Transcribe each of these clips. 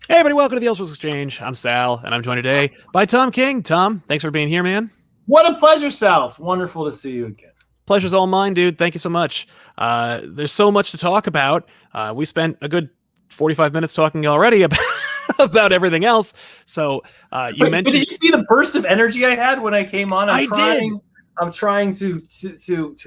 Hey, everybody, welcome to the Elseworlds Exchange. I'm Sal, and I'm joined today by Tom King. Tom, thanks for being here, man. What a pleasure, Sal. It's wonderful to see you again. Pleasure's all mine, dude. Thank you so much. There's so much to talk about. We spent a good 45 minutes talking already about, about everything else. So you mentioned. But did you see the burst of energy I had when I came on? I did. I'm trying to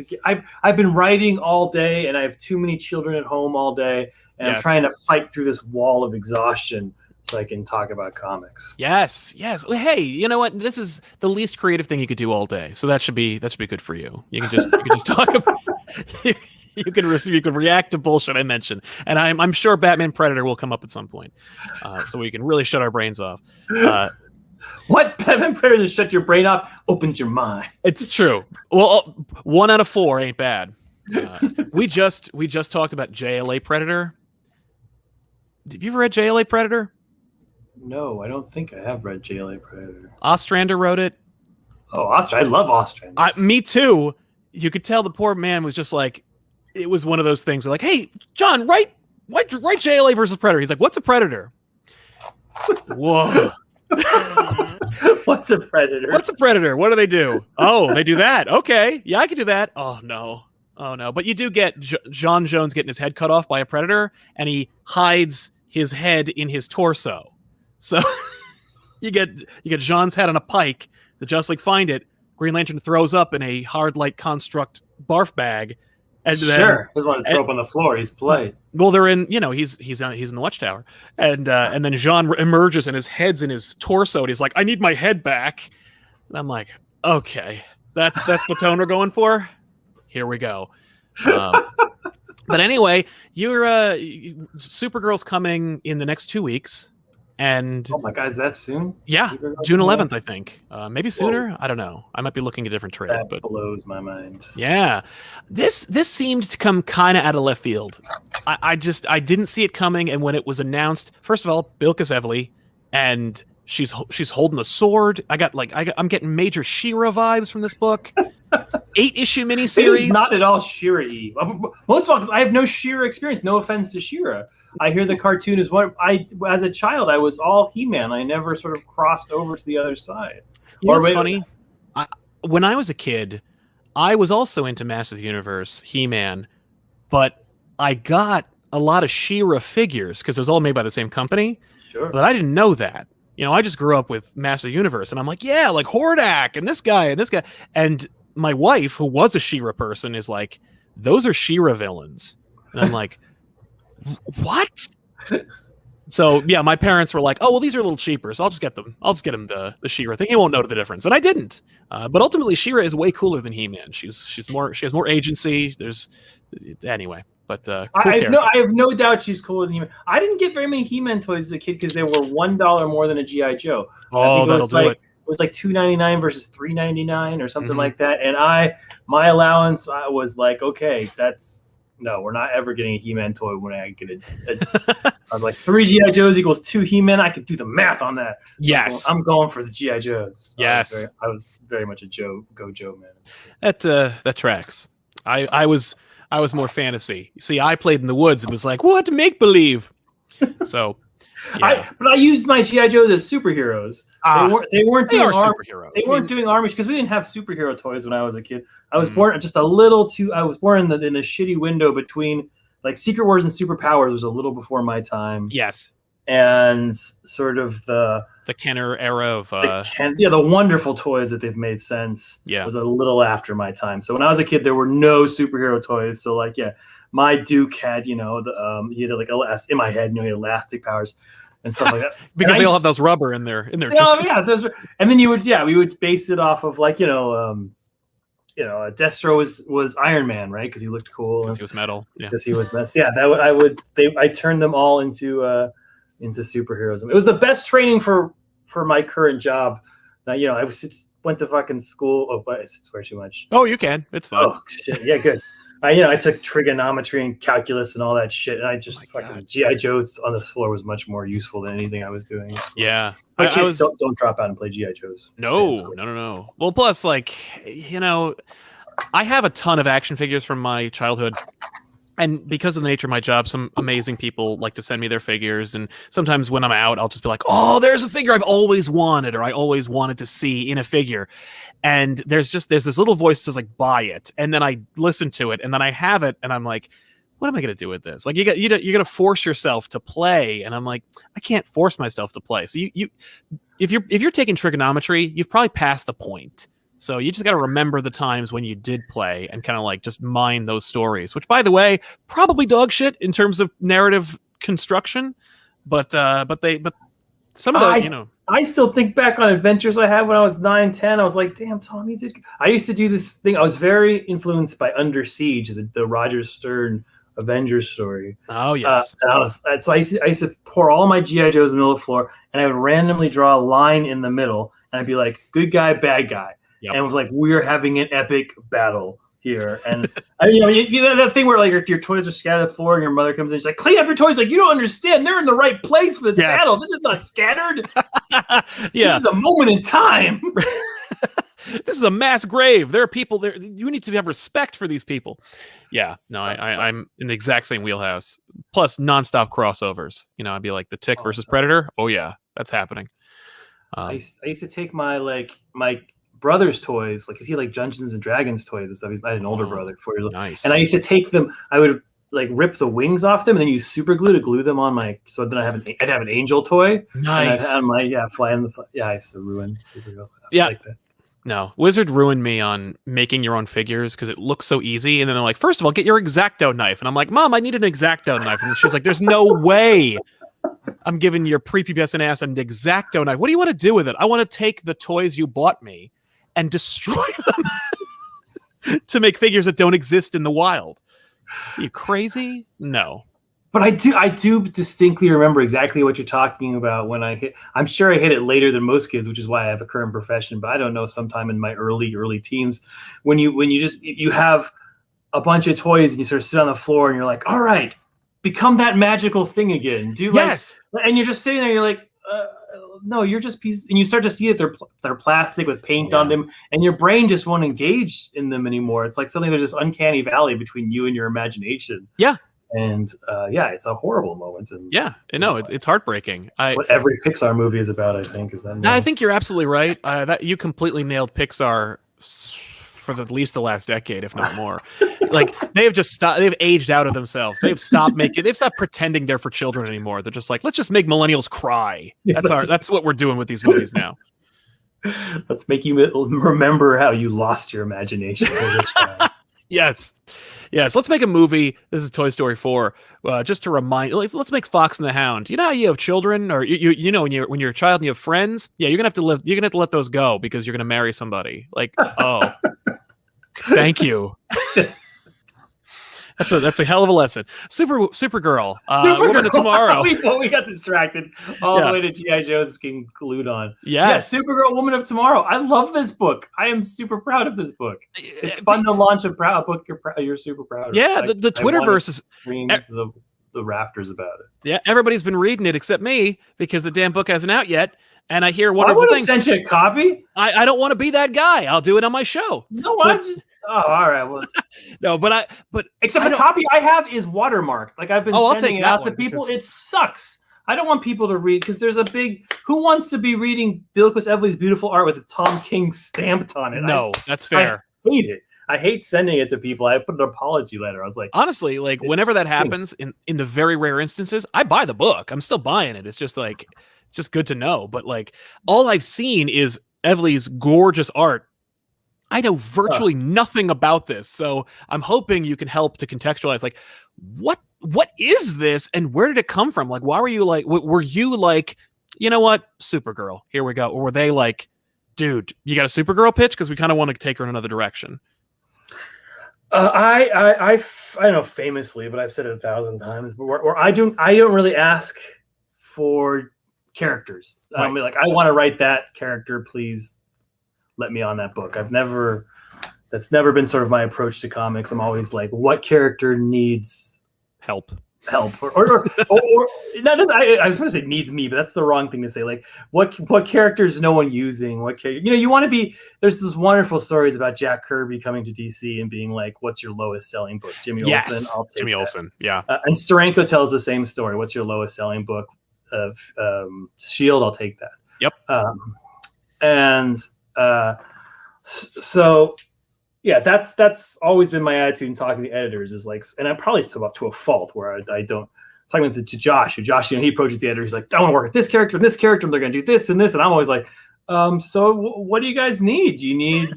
get, I've been writing all day, and I have too many children at home all day, and Yes. I'm trying to fight through this wall of exhaustion so I can talk about comics. Yes. Hey, you know what? This is the least creative thing you could do all day, so that should be good for you. You can just talk about. You can react to bullshit I mentioned, and I'm sure Batman Predator will come up at some point, so we can really shut our brains off. What Batman Predator shut your brain off opens your mind. It's true. Well, 1 out of 4 ain't bad. We just talked about JLA Predator. Have you ever read JLA Predator? No, I don't think I have read JLA Predator. Ostrander wrote it. Oh, Ostrander! I love Ostrander. Me too. You could tell the poor man was just like, it was one of those things where like, hey, John, write JLA versus Predator. He's like, what's a predator? Whoa. What's a predator? What's a predator? What do they do? Oh, they do that. Okay. Yeah, I can do that. Oh, no. But you do get John Jones getting his head cut off by a predator, and he hides his head in his torso. So you get John's head on a pike. The Justice League find it. Green Lantern throws up in a hard light construct barf bag. And sure, doesn't want to throw up on the floor. He's played. Well, they're in. He's in the Watchtower, and then Jean emerges and his head's in his torso, and he's like, "I need my head back." And I'm like, "Okay, that's the tone we're going for. Here we go." But anyway, Supergirl's coming in the next 2 weeks, and oh my God, is that soon? Yeah, June 11th, I think. Maybe sooner. Whoa. I don't know. I might be looking at a different trade. That blows my mind. Yeah, this seemed to come kind of out of left field. I didn't see it coming, and when it was announced, first of all, Bilquis Evely, and she's holding a sword. I'm getting major She-Ra vibes from this book. 8-issue miniseries. It is not at all She-Ra-y. Most of all, because I have no She-Ra experience. No offense to She-Ra. I hear the cartoon is what as a child I was all He-Man. I never sort of crossed over to the other side. You know what's funny? When I was a kid, I was also into Masters of the Universe, He-Man, but I got a lot of She-Ra figures because it was all made by the same company. Sure. But I didn't know that. I just grew up with Masters of the Universe, and I'm like, yeah, like Hordak and this guy. And my wife, who was a She-Ra person, is like, those are She-Ra villains. And I'm like, what? So yeah, my parents were like, oh well, these are a little cheaper, so I'll just get them the She-Ra thing. He won't know the difference, and I didn't. But ultimately, She-Ra is way cooler than He-Man. She has more agency. Anyway. But cool I have no doubt she's cooler than He-Man. I didn't get very many He-Man toys as a kid because they were $1 more than a G.I. Joe. Oh, that'll do it. It was like $2.99 versus $3.99 or something like that. And my allowance, I was like, okay, we're not ever getting a He-Man toy when I get I was like, 3 G.I. Joes equals 2 He-Man. I could do the math on that. Yes. I'm going for the G.I. Joes. Yes. I was very much a Joe man. That tracks. I was more fantasy. See, I played in the woods and was like, what, make believe? So yeah. But I used my G.I. Joes as superheroes. They weren't doing superheroes. They weren't doing armies because we didn't have superhero toys when I was a kid. I was born just a little too. I was born in the shitty window between like Secret Wars and Superpowers was a little before my time. Yes, and sort of the Kenner era of the wonderful toys that they've made since. Yeah, was a little after my time. So when I was a kid, there were no superhero toys. So like my Duke had he had like in my head he had elastic powers and stuff like that because they all have those rubber in their and then we would base it off of like Destro was Iron Man, right? Because he looked cool because he was metal. Because he was metal. I turned them all into superheroes. It was the best training for my current job. Now I went to fucking school. Oh, but I swear too much. Oh, you can. It's fine. Oh shit. Yeah, good. I took trigonometry and calculus and all that shit, and I just fucking G.I. Joes on the floor was much more useful than anything I was doing. Yeah, but kids don't drop out and play G.I. Joes. No. Well, plus, I have a ton of action figures from my childhood, And because of the nature of my job, some amazing people like to send me their figures. And sometimes when I'm out, I'll just be like, oh, there's a figure I've always wanted, or I always wanted to see in a figure. And there's this little voice that says like, buy it. And then I listen to it, and then I have it, and I'm like, what am I going to do with this? Like, you're going to force yourself to play. And I'm like, I can't force myself to play. So if you're taking trigonometry, you've probably passed the point. So you just got to remember the times when you did play and kind of like just mine those stories, which, by the way, probably dog shit in terms of narrative construction. But some of the, I still think back on adventures I had when I was 9, 10. I was like, damn, Tom, you did. I used to do this thing. I was very influenced by Under Siege, the Roger Stern Avengers story. Oh, yes. So I used to pour all my G.I. Joes in the middle of the floor, and I would randomly draw a line in the middle, and I'd be like, good guy, bad guy. Yep. And it was like, we're having an epic battle here. And you know that thing where like your toys are scattered on the floor and your mother comes in, she's like, clean up your toys. Like, you don't understand. They're in the right place for this battle. This is not scattered. This is a moment in time. This is a mass grave. There are people there. You need to have respect for these people. Yeah, no, I'm in the exact same wheelhouse. Plus nonstop crossovers. You know, I'd be like the Tick versus Predator. Oh yeah, that's happening. I used to take my brother's toys, like, cause he like Dungeons and Dragons toys and stuff. I had an older brother, 4 years old. Nice. And I used to take them. I would like rip the wings off them and then use super glue to glue them on my. So then I'd have an angel toy. Nice. And fly in the. Yeah, I used to ruin Supergirl. Yeah. Like that. No, Wizard ruined me on making your own figures because it looks so easy. And then they're like, first of all, get your X-Acto knife. And I'm like, Mom, I need an X-Acto knife. And she's like, there's no way I'm giving your prepubescent ass an X-Acto knife. What do you want to do with it? I want to take the toys you bought me and destroy them to make figures that don't exist in the wild. Are you crazy? No. But I do distinctly remember exactly what you're talking about when I hit. I'm sure I hit it later than most kids, which is why I have a current profession. But I don't know, sometime in my early teens, when you have a bunch of toys and you sort of sit on the floor and you're like, all right, become that magical thing again. And you're just sitting there, you're like, no, you're just pieces, and you start to see that they're plastic with paint on them, and your brain just won't engage in them anymore. It's like something, there's this uncanny valley between you and your imagination. Yeah. And it's a horrible moment. And it's heartbreaking. What every Pixar movie is about, I think, is that. I think you're absolutely right. That you completely nailed Pixar for at least the last decade, if not more. Like, they have just stopped. They've aged out of themselves. They've stopped pretending they're for children anymore. They're just like, let's just make millennials cry. That's what we're doing with these movies now. Let's make you remember how you lost your imagination over time. Yes. Let's make a movie. This is Toy Story 4. Just to remind, let's make Fox and the Hound. You know how you have children, or you know when you're a child and you have friends. Yeah, you're gonna have to let those go because you're gonna marry somebody. Like, oh, thank you. That's a hell of a lesson. Supergirl. Woman of Tomorrow. we got distracted all the way to G.I. Joe's being glued on. Yes. Yeah, Supergirl, Woman of Tomorrow. I love this book. I am super proud of this book. It's fun to launch a book you're super proud of. Yeah, the Twitterverse is scream to the rafters about it. Yeah, everybody's been reading it except me because the damn book hasn't out yet. And I hear I would have sent you a copy. I don't want to be that guy. I'll do it on my show. No, I'm just. Oh, all right. Well, no, but except the copy I have is watermarked. Like, I've been sending it out to people. It sucks. I don't want people to read because there's a big. Who wants to be reading Bilquis Evely's beautiful art with Tom King stamped on it? No, that's fair. I hate it. I hate sending it to people. I put an apology letter. I was like, honestly, like whenever that happens, in the very rare instances, I buy the book. I'm still buying it. It's just like, it's just good to know. But like, all I've seen is Evely's gorgeous art. I know virtually nothing about this, so I'm hoping you can help to contextualize. Like, what is this, and where did it come from? Like, why were you like? Were you like, you know what, Supergirl? Here we go. Or were they like, dude, you got a Supergirl pitch because we kind of want to take her in another direction? I don't know famously, but I've said it 1,000 times. But I don't really ask for characters. Right. I mean, like, I want to write that character, please. Let me on that book. That's never been sort of my approach to comics. I'm always like, what character needs help? help or not just, I was going to say needs me, but that's the wrong thing to say. Like what characters no one using, what character, you want to be. There's this wonderful stories about Jack Kirby coming to DC and being like, what's your lowest selling book? Jimmy Olsen. I'll take Jimmy that. Olsen. Yeah. And Steranko tells the same story. What's your lowest selling book of Shield? I'll take that. Yep. So yeah, that's always been my attitude in talking to editors is like, and I'm probably to a fault where I don't talking to Josh. Josh, he approaches the editor. He's like, I want to work with this character and this character, and they're going to do this and this. And I'm always like, so what do you guys need? Do you need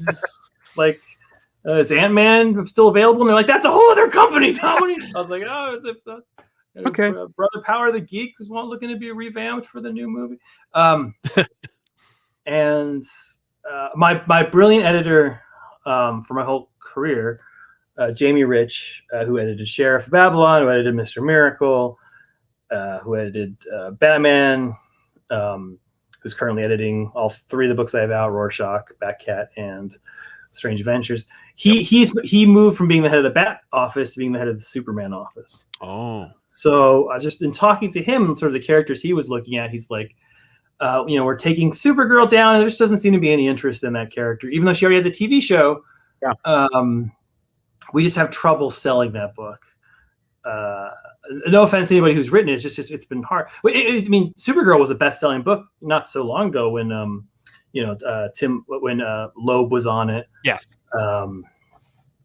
like is Ant-Man still available? And they're like, that's a whole other company, Tommy. I was like, oh, that's okay. Brother Power of the Geeks is looking to be revamped for the new movie. And my brilliant editor for my whole career, Jamie Rich, who edited Sheriff of Babylon, who edited Mr. Miracle, who edited Batman, who's currently editing all three of the books I have out, Rorschach, Batcat, and Strange Adventures. He moved from being the head of the Bat office to being the head of the Superman office. Oh. So just in talking to him and sort of the characters he was looking at, he's like, we're taking Supergirl down, and there just doesn't seem to be any interest in that character, even though she already has a TV show. Yeah. We just have trouble selling that book. No offense to anybody who's written it, it's been hard. I mean, Supergirl was a best-selling book not so long ago when when Loeb was on it. Yes.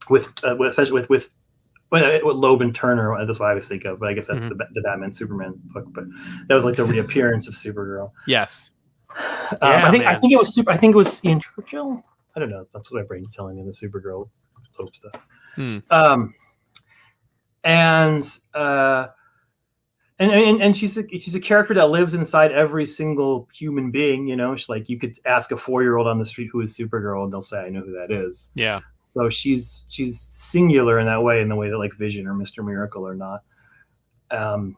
With Loeb and Turner, that's what I always think of, but I guess that's the Batman Superman book. But that was like the reappearance of Supergirl. Yes. I think it was Ian Churchill. I don't know. That's what my brain's telling me. The Supergirl Loeb stuff. And she's a character that lives inside every single human being. She's like, you could ask a 4-year-old on the street who is Supergirl, and they'll say, I know who that is. Yeah. So she's singular in that way, in the way that like Vision or Mr. Miracle are not. And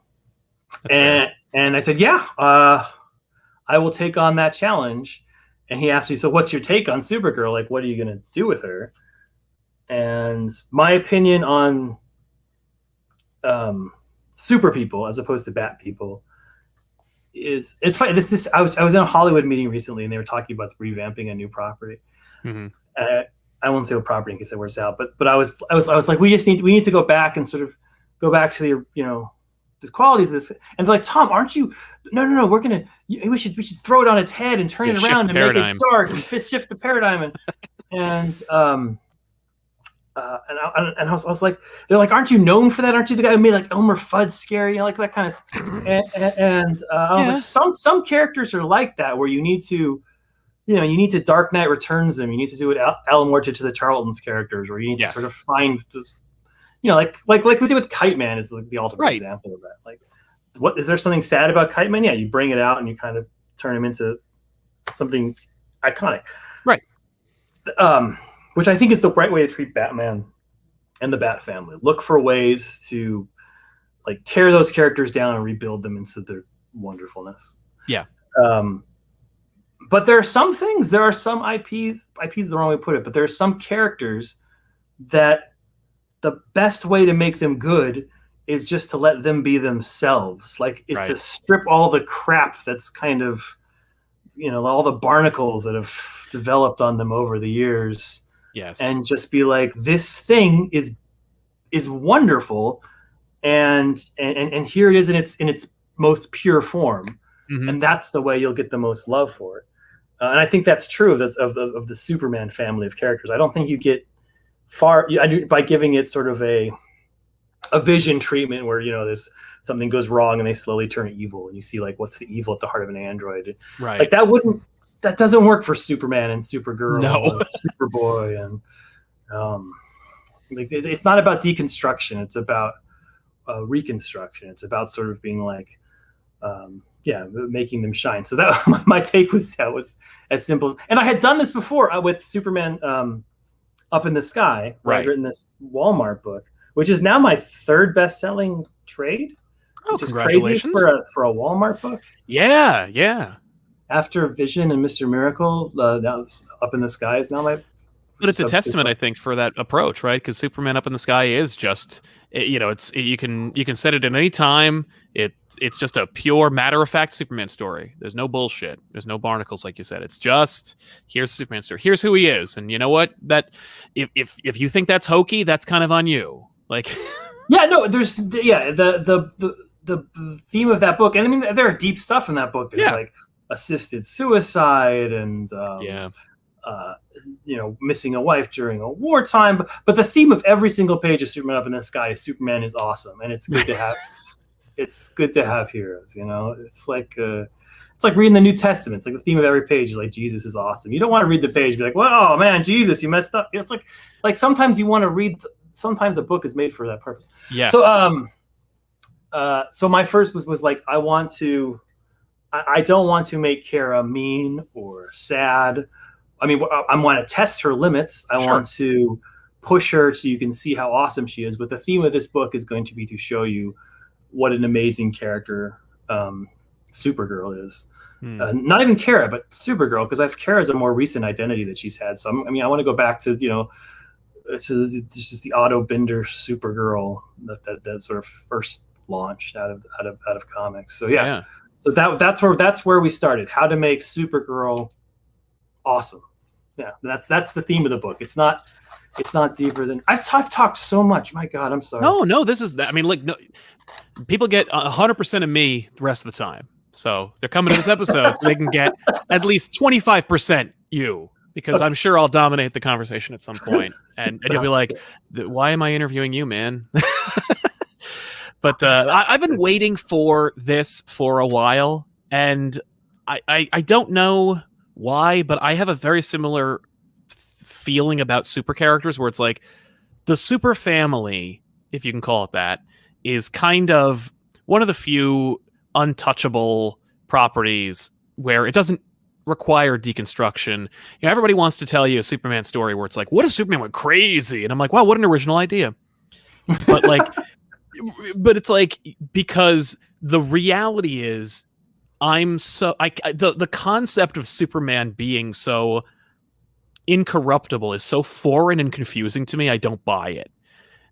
I said, yeah, I will take on that challenge. And he asked me, so what's your take on Supergirl? Like, what are you going to do with her? And my opinion on super people as opposed to bat people it's funny. I was in a Hollywood meeting recently, and they were talking about revamping a new property. I won't say what property in case it works out, but I was like, we need to go back and sort of go back to the the qualities of this. And they're like, Tom, aren't you? No, we should throw it on its head and turn it around and make it dark and shift the paradigm and I was like, they're like, aren't you known for that? Aren't you the guy who made like Elmer Fudd scary, like that kind of stuff? And I was like, some characters are like that, where you need to Dark Knight Returns them. You need to do it Alan Moore did to the Charlton's characters, or you need to sort of find, like we did with Kite Man is like the ultimate example of that. Like, what is there something sad about Kite Man? Yeah, you bring it out and you kind of turn him into something iconic, right? Which I think is the right way to treat Batman and the Bat family. Look for ways to like tear those characters down and rebuild them into their wonderfulness. Yeah. But there are some things, there are some IPs is the wrong way to put it, but there are some characters that the best way to make them good is just to let them be themselves. Like, is to strip all the crap that's kind of, all the barnacles that have developed on them over the years. Yes. And just be like, this thing is wonderful, and here it is in its most pure form. And that's the way you'll get the most love for it. And I think that's true of the Superman family of characters. I don't think you get far by giving it sort of a Vision treatment where this something goes wrong and they slowly turn evil, and you see like what's the evil at the heart of an android. Right. Like that doesn't work for Superman and Supergirl and Superboy, and it's not about deconstruction. It's about reconstruction. It's about sort of being like making them shine. So that my take was as simple. And I had done this before with Superman Up in the Sky. Where I'd written this Walmart book, which is now my third best-selling trade. Which is crazy for a Walmart book. Yeah. After Vision and Mr. Miracle, now Up in the Sky is now my But it's a testament, I think, for that approach, right? Because Superman up in the sky is just, you can set it at any time. It's just a pure matter of fact Superman story. There's no bullshit. There's no barnacles, like you said. It's just, here's Superman story. Here's who he is, and you know what? That if you think that's hokey, that's kind of on you. Like, yeah, no, there's the theme of that book, and I mean there are deep stuff in that book. There's like assisted suicide and missing a wife during a wartime. But the theme of every single page of Superman Up in the Sky is Superman is awesome, and it's good to have. It's good to have heroes. It's like reading the New Testament. It's like the theme of every page is like Jesus is awesome. You don't want to read the page and be like, well, oh man, Jesus, you messed up. It's like sometimes you want to read. Sometimes a book is made for that purpose. Yeah. So so my first was like, I don't want to make Kara mean or sad. I mean, I want to test her limits. I want to push her so you can see how awesome she is. But the theme of this book is going to be to show you what an amazing character Supergirl is. Not even Kara, but Supergirl, because Kara's a more recent identity that she's had. So I want to go back to it's just the Otto Binder Supergirl that sort of first launched out of comics. So yeah. So that's where we started. How to make Supergirl awesome. Yeah, that's the theme of the book. It's not deeper than I've talked so much. My God, I'm sorry. No, this is that. I mean, like, no, people get 100% of me the rest of the time. So they're coming to this episode so they can get at least 25% you, because I'm sure I'll dominate the conversation at some point, and you'll be like, "Why am I interviewing you, man?" But I've been waiting for this for a while, and I don't know why, but I have a very similar feeling about super characters where it's like the super family, if you can call it that, is kind of one of the few untouchable properties where it doesn't require deconstruction. Everybody wants to tell you a Superman story where it's like, what if Superman went crazy? And I'm like, wow, what an original idea. But but it's like, because the reality is the concept of Superman being so incorruptible is so foreign and confusing to me. I don't buy it.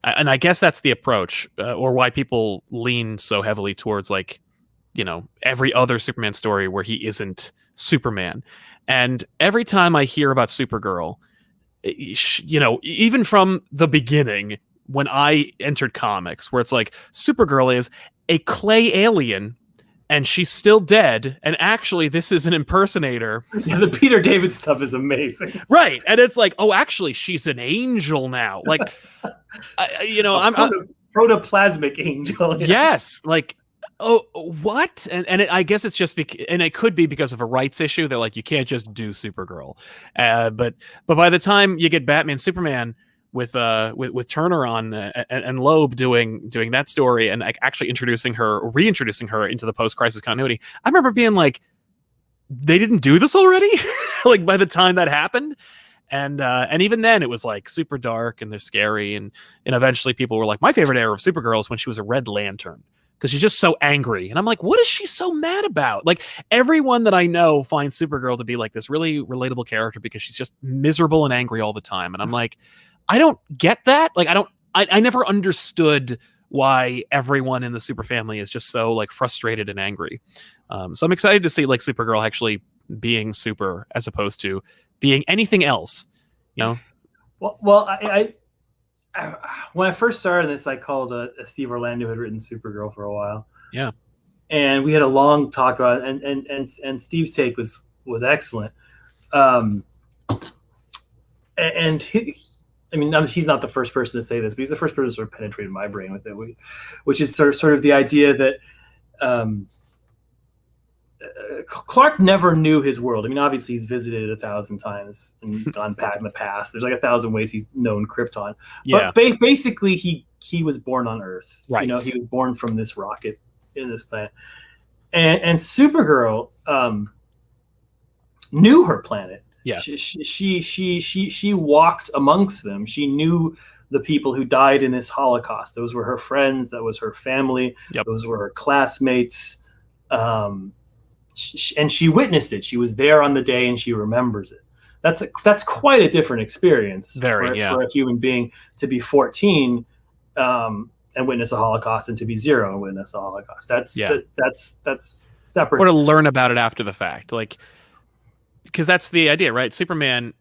And I guess that's the approach, or why people lean so heavily towards every other Superman story where he isn't Superman. And every time I hear about Supergirl, even from the beginning, when I entered comics, where it's like Supergirl is a clay alien and she's still dead, and actually this is an impersonator. Yeah, the Peter David stuff is amazing. Right. And it's like, oh, actually she's an angel now. Like, I'm protoplasmic angel. Yeah. Yes. Like, oh, what? And I guess it's just and it could be because of a rights issue. They're like, you can't just do Supergirl. But by the time you get Batman, Superman, with Turner on and Loeb doing that story and actually reintroducing her into the post-crisis continuity, I remember being like, they didn't do this already? Like, by the time that happened. And even then it was like super dark and they're scary, and eventually people were like, my favorite era of Supergirl is when she was a Red Lantern, because she's just so angry. And I'm like, what is she so mad about? Like, everyone that I know finds Supergirl to be like this really relatable character because she's just miserable and angry all the time. And I'm like, I don't get that. Like, I never understood why everyone in the super family is just so like frustrated and angry. So I'm excited to see like Supergirl actually being super as opposed to being anything else, Well, I when I first started this, I called Steve Orlando, who had written Supergirl for a while. Yeah. And we had a long talk about it, and Steve's take was excellent. And he's not the first person to say this, but he's the first person to sort of penetrate my brain with it, which is sort of the idea that Clark never knew his world. I mean, obviously he's visited it 1,000 times and gone back in the past. There's like 1,000 ways he's known Krypton. Yeah. But basically he was born on Earth. Right. He was born from this rocket in this planet. And Supergirl knew her planet. Yes. She walked amongst them. She knew the people who died in this Holocaust. Those were her friends. That was her family. Yep. Those were her classmates. And she witnessed it. She was there on the day and she remembers it. that's quite a different experience for a human being to be 14 and witness a Holocaust, and to be 0 and witness a Holocaust. That's separate. Or to learn about it after the fact, like, because that's the idea, right? Superman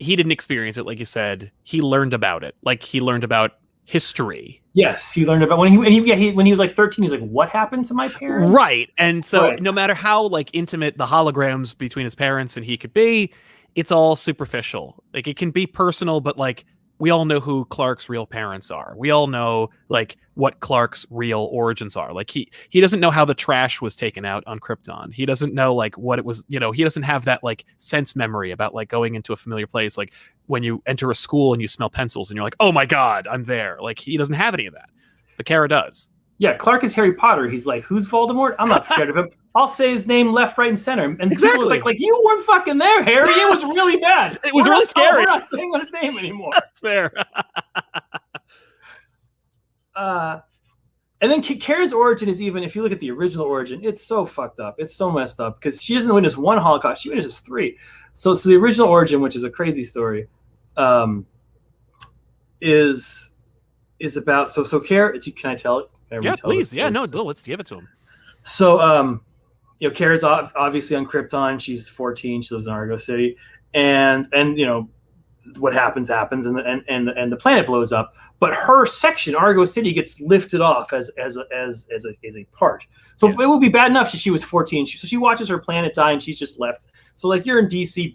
he didn't experience it, like you said. He learned about it, like he learned about history. Yes, he learned about when he was like 13. He's like, what happened to my parents? Right, and so no matter how like intimate the holograms between his parents and he could be, it's all superficial. Like, it can be personal, but like, we all know who Clark's real parents are. We all know like what Clark's real origins are. Like, he doesn't know how the trash was taken out on Krypton. He doesn't know like what it was, he doesn't have that like sense memory about like going into a familiar place. Like when you enter a school and you smell pencils and you're like, oh my God, I'm there. Like, he doesn't have any of that. But Kara does. Yeah, Clark is Harry Potter. He's like, who's Voldemort? I'm not scared of him. I'll say his name left, right, and center. And people was like, you weren't fucking there, Harry. It was really bad. It was really scary. We're not saying his name anymore. That's fair. And then Kara's origin is, even if you look at the original origin, it's so fucked up. It's so messed up because she doesn't witness 1 Holocaust. She witnesses 3. So the original origin, which is a crazy story, is about so Kara. Can I tell it? Yeah, please. Yeah, no, let's give it to him. So, Kara's obviously on Krypton. She's 14. She lives in Argo City, and what happens, and the planet blows up. But her section, Argo City, gets lifted off as a part. So It would be bad enough if she was 14. So she watches her planet die, and she's just left. So like, you're in DC,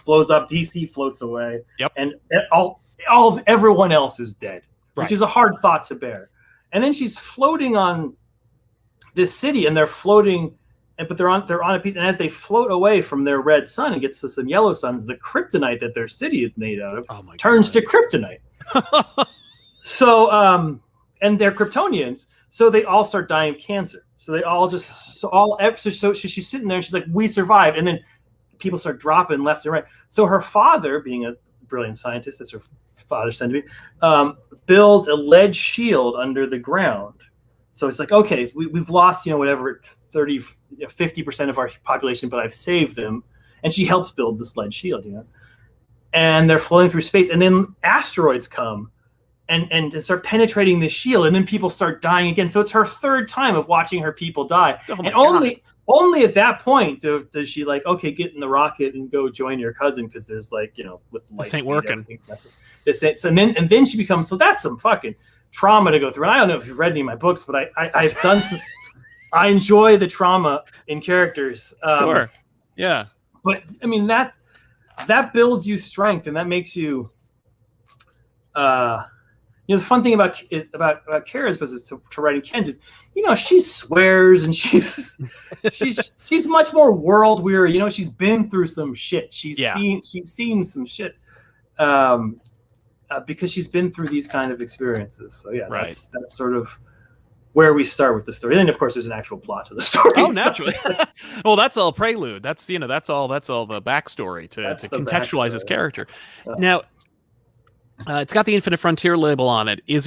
blows up, DC floats away, and everyone else is dead, which is a hard thought to bear. And then she's floating on this city, and they're floating, but they're on a piece. And as they float away from their red sun and gets to some yellow suns, the kryptonite that their city is made out of turns to kryptonite. So, and they're Kryptonians, so they all start dying of cancer. So they all just so she's sitting there, and she's like, we survived, and then people start dropping left and right. So her father, being a brilliant scientist, as her father said to me, builds a lead shield under the ground. So it's like, okay, we've lost, 30, 50% of our population, but I've saved them. And she helps build this lead shield, and they're floating through space. And then asteroids come and start penetrating the shield. And then people start dying again. So it's her 3rd time of watching her people die. Oh, and only at that point does she like, okay, get in the rocket and go join your cousin. Cause there's like, with lights. This ain't working. So and then she becomes, so that's some fucking trauma to go through. And I don't know if you've read any of my books, but I've done some, I enjoy the trauma in characters. Sure. Yeah. But I mean, that builds you strength, and that makes you, the fun thing about Kara's was to writing Kent is, she swears, and she's much more world weary. She's been through some shit. She's seen some shit, because she's been through these kind of experiences. So yeah, that's sort of where we start with the story. And then of course there's an actual plot to the story. Oh, naturally. Well, that's all prelude. That's that's all the backstory to contextualize his character. Now, it's got the Infinite Frontier label on it. Is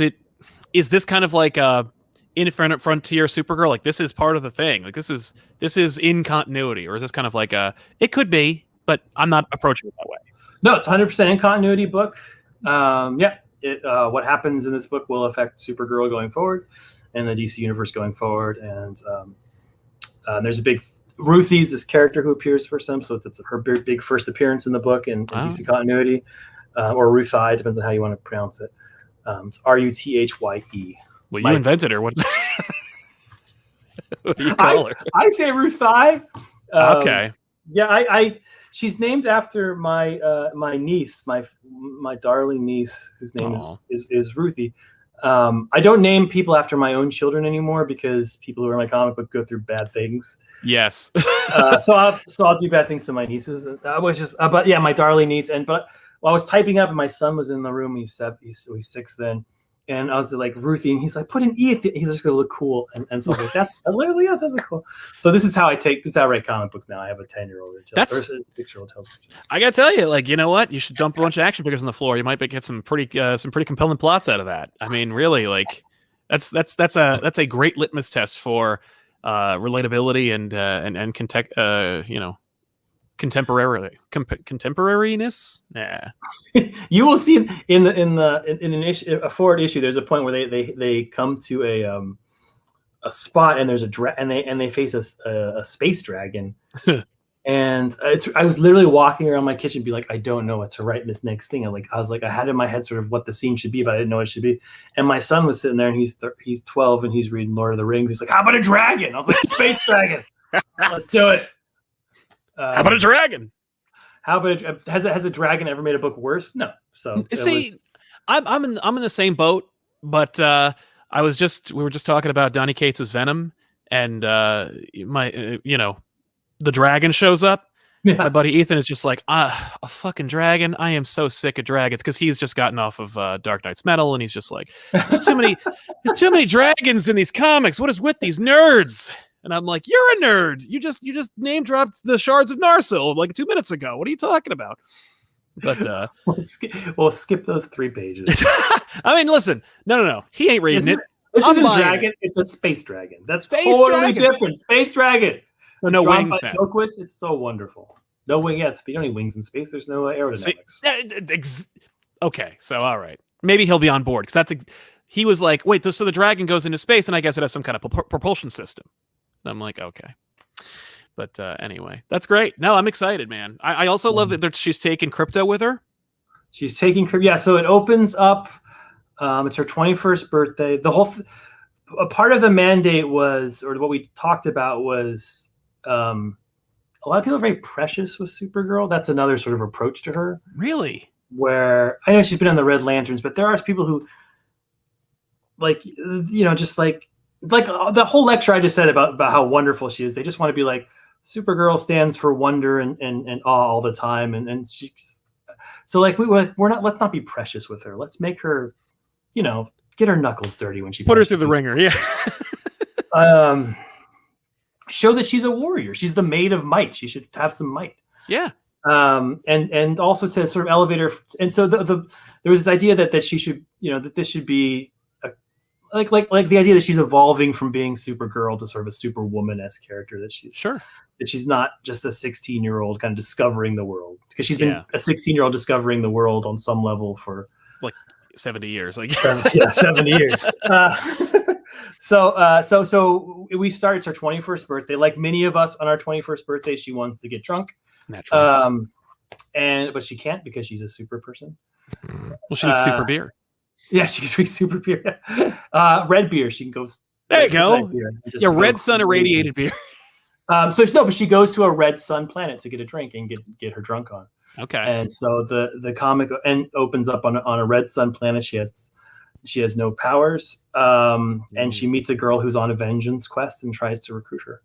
this kind of like a Infinite Frontier Supergirl? Like, this is part of the thing. Like, this is in continuity, or is this kind of like it could be, but I'm not approaching it that way. No, it's 100% in continuity book. What happens in this book will affect Supergirl going forward and the DC universe going forward. And there's a big Ruthie's this character who appears first time, so it's her big first appearance in the book in DC continuity, or Ruthie, depends on how you want to pronounce it. It's Ruthye. Well, you invented her. What do you call her? I say Ruthie. Okay. Yeah, she's named after my niece, my darling niece, whose name is Ruthie. I don't name people after my own children anymore because people who are in my comic book go through bad things. Yes. So I'll do bad things to my nieces. But yeah, my darling niece. But I was typing up, and my son was in the room. He's 6 then. And I was like, Ruthie, and he's like, put an E at the, he's just gonna look cool. And so I was like, that's cool. So this is how I write comic books now. I have a 10-year-old. That's a 6-year-old tells me. I gotta tell you, like, you know what? You should dump a bunch of action figures on the floor. You might get some pretty compelling plots out of that. I mean, really, like, that's a great litmus test for relatability and contemporariness. Yeah. You will see in an issue, a forward issue. There's a point where they come to a spot and there's and they face a space dragon. And I was literally walking around my kitchen, be like, I don't know what to write in this next thing. I was like, I had in my head sort of what the scene should be, but I didn't know what it should be. And my son was sitting there, and he's 12, and he's reading Lord of the Rings. He's like, how about a dragon? I was like, space dragon. Let's do it. How about a dragon? How about has a dragon ever made a book worse? No. So see, I'm in the same boat, but we were just talking about Donny Cates's Venom, and the dragon shows up. Yeah. My buddy Ethan is just like, a fucking dragon. I am so sick of dragons, because he's just gotten off of Dark Knight's Metal, and he's just like, there's too many dragons in these comics. What is with these nerds? And I'm like, you're a nerd. You just name dropped the Shards of Narsil like 2 minutes ago. What are you talking about? But we'll skip those 3 pages. I mean, listen, no. He ain't reading it. This isn't a dragon. It's a space dragon. That's totally different. Space dragon. No wings, then. Bilquis, it's so wonderful. No wing. Yeah, you don't need wings in space. There's no aerodynamics. Okay, so all right, maybe he'll be on board, because he was like, wait, so the dragon goes into space, and I guess it has some kind of propulsion system. And I'm like, okay, but anyway, that's great. No, I'm excited, man. I also love that she's taking Crypto with her. She's taking Crypto. Yeah, so it opens up. It's her 21st birthday. The whole a part of the mandate was, or what we talked about was. A lot of people are very precious with Supergirl. That's another sort of approach to her. Really? Where I know she's been on the Red Lanterns, but there are people who, just like the whole lecture I just said about how wonderful she is. They just want to be like, Supergirl stands for wonder and awe all the time, and she's so like we're not. Let's not be precious with her. Let's make her, get her knuckles dirty when she put her through the ringer. Yeah. Show that she's a warrior. She's the maid of might. She should have some might. Yeah. And also to sort of elevate her. And so there was this idea that she should, that this should be like the idea that she's evolving from being Supergirl to sort of a Superwoman-esque character, that she's not just a 16-year-old kind of discovering the world, because she's been a 16-year-old discovering the world on some level for like 70 years. Like 70 years. So we start. It's her 21st birthday. Like many of us on our 21st birthday, she wants to get drunk. Naturally. But she can't, because she's a super person. Well, she needs super beer. Yeah, she can drink super beer. Red beer. She can go. There you go. Yeah, red sun irradiated beer. But she goes to a red sun planet to get a drink and get her drunk on. Okay. And so the comic opens up on a red sun planet. She has no powers, and she meets a girl who's on a vengeance quest and tries to recruit her.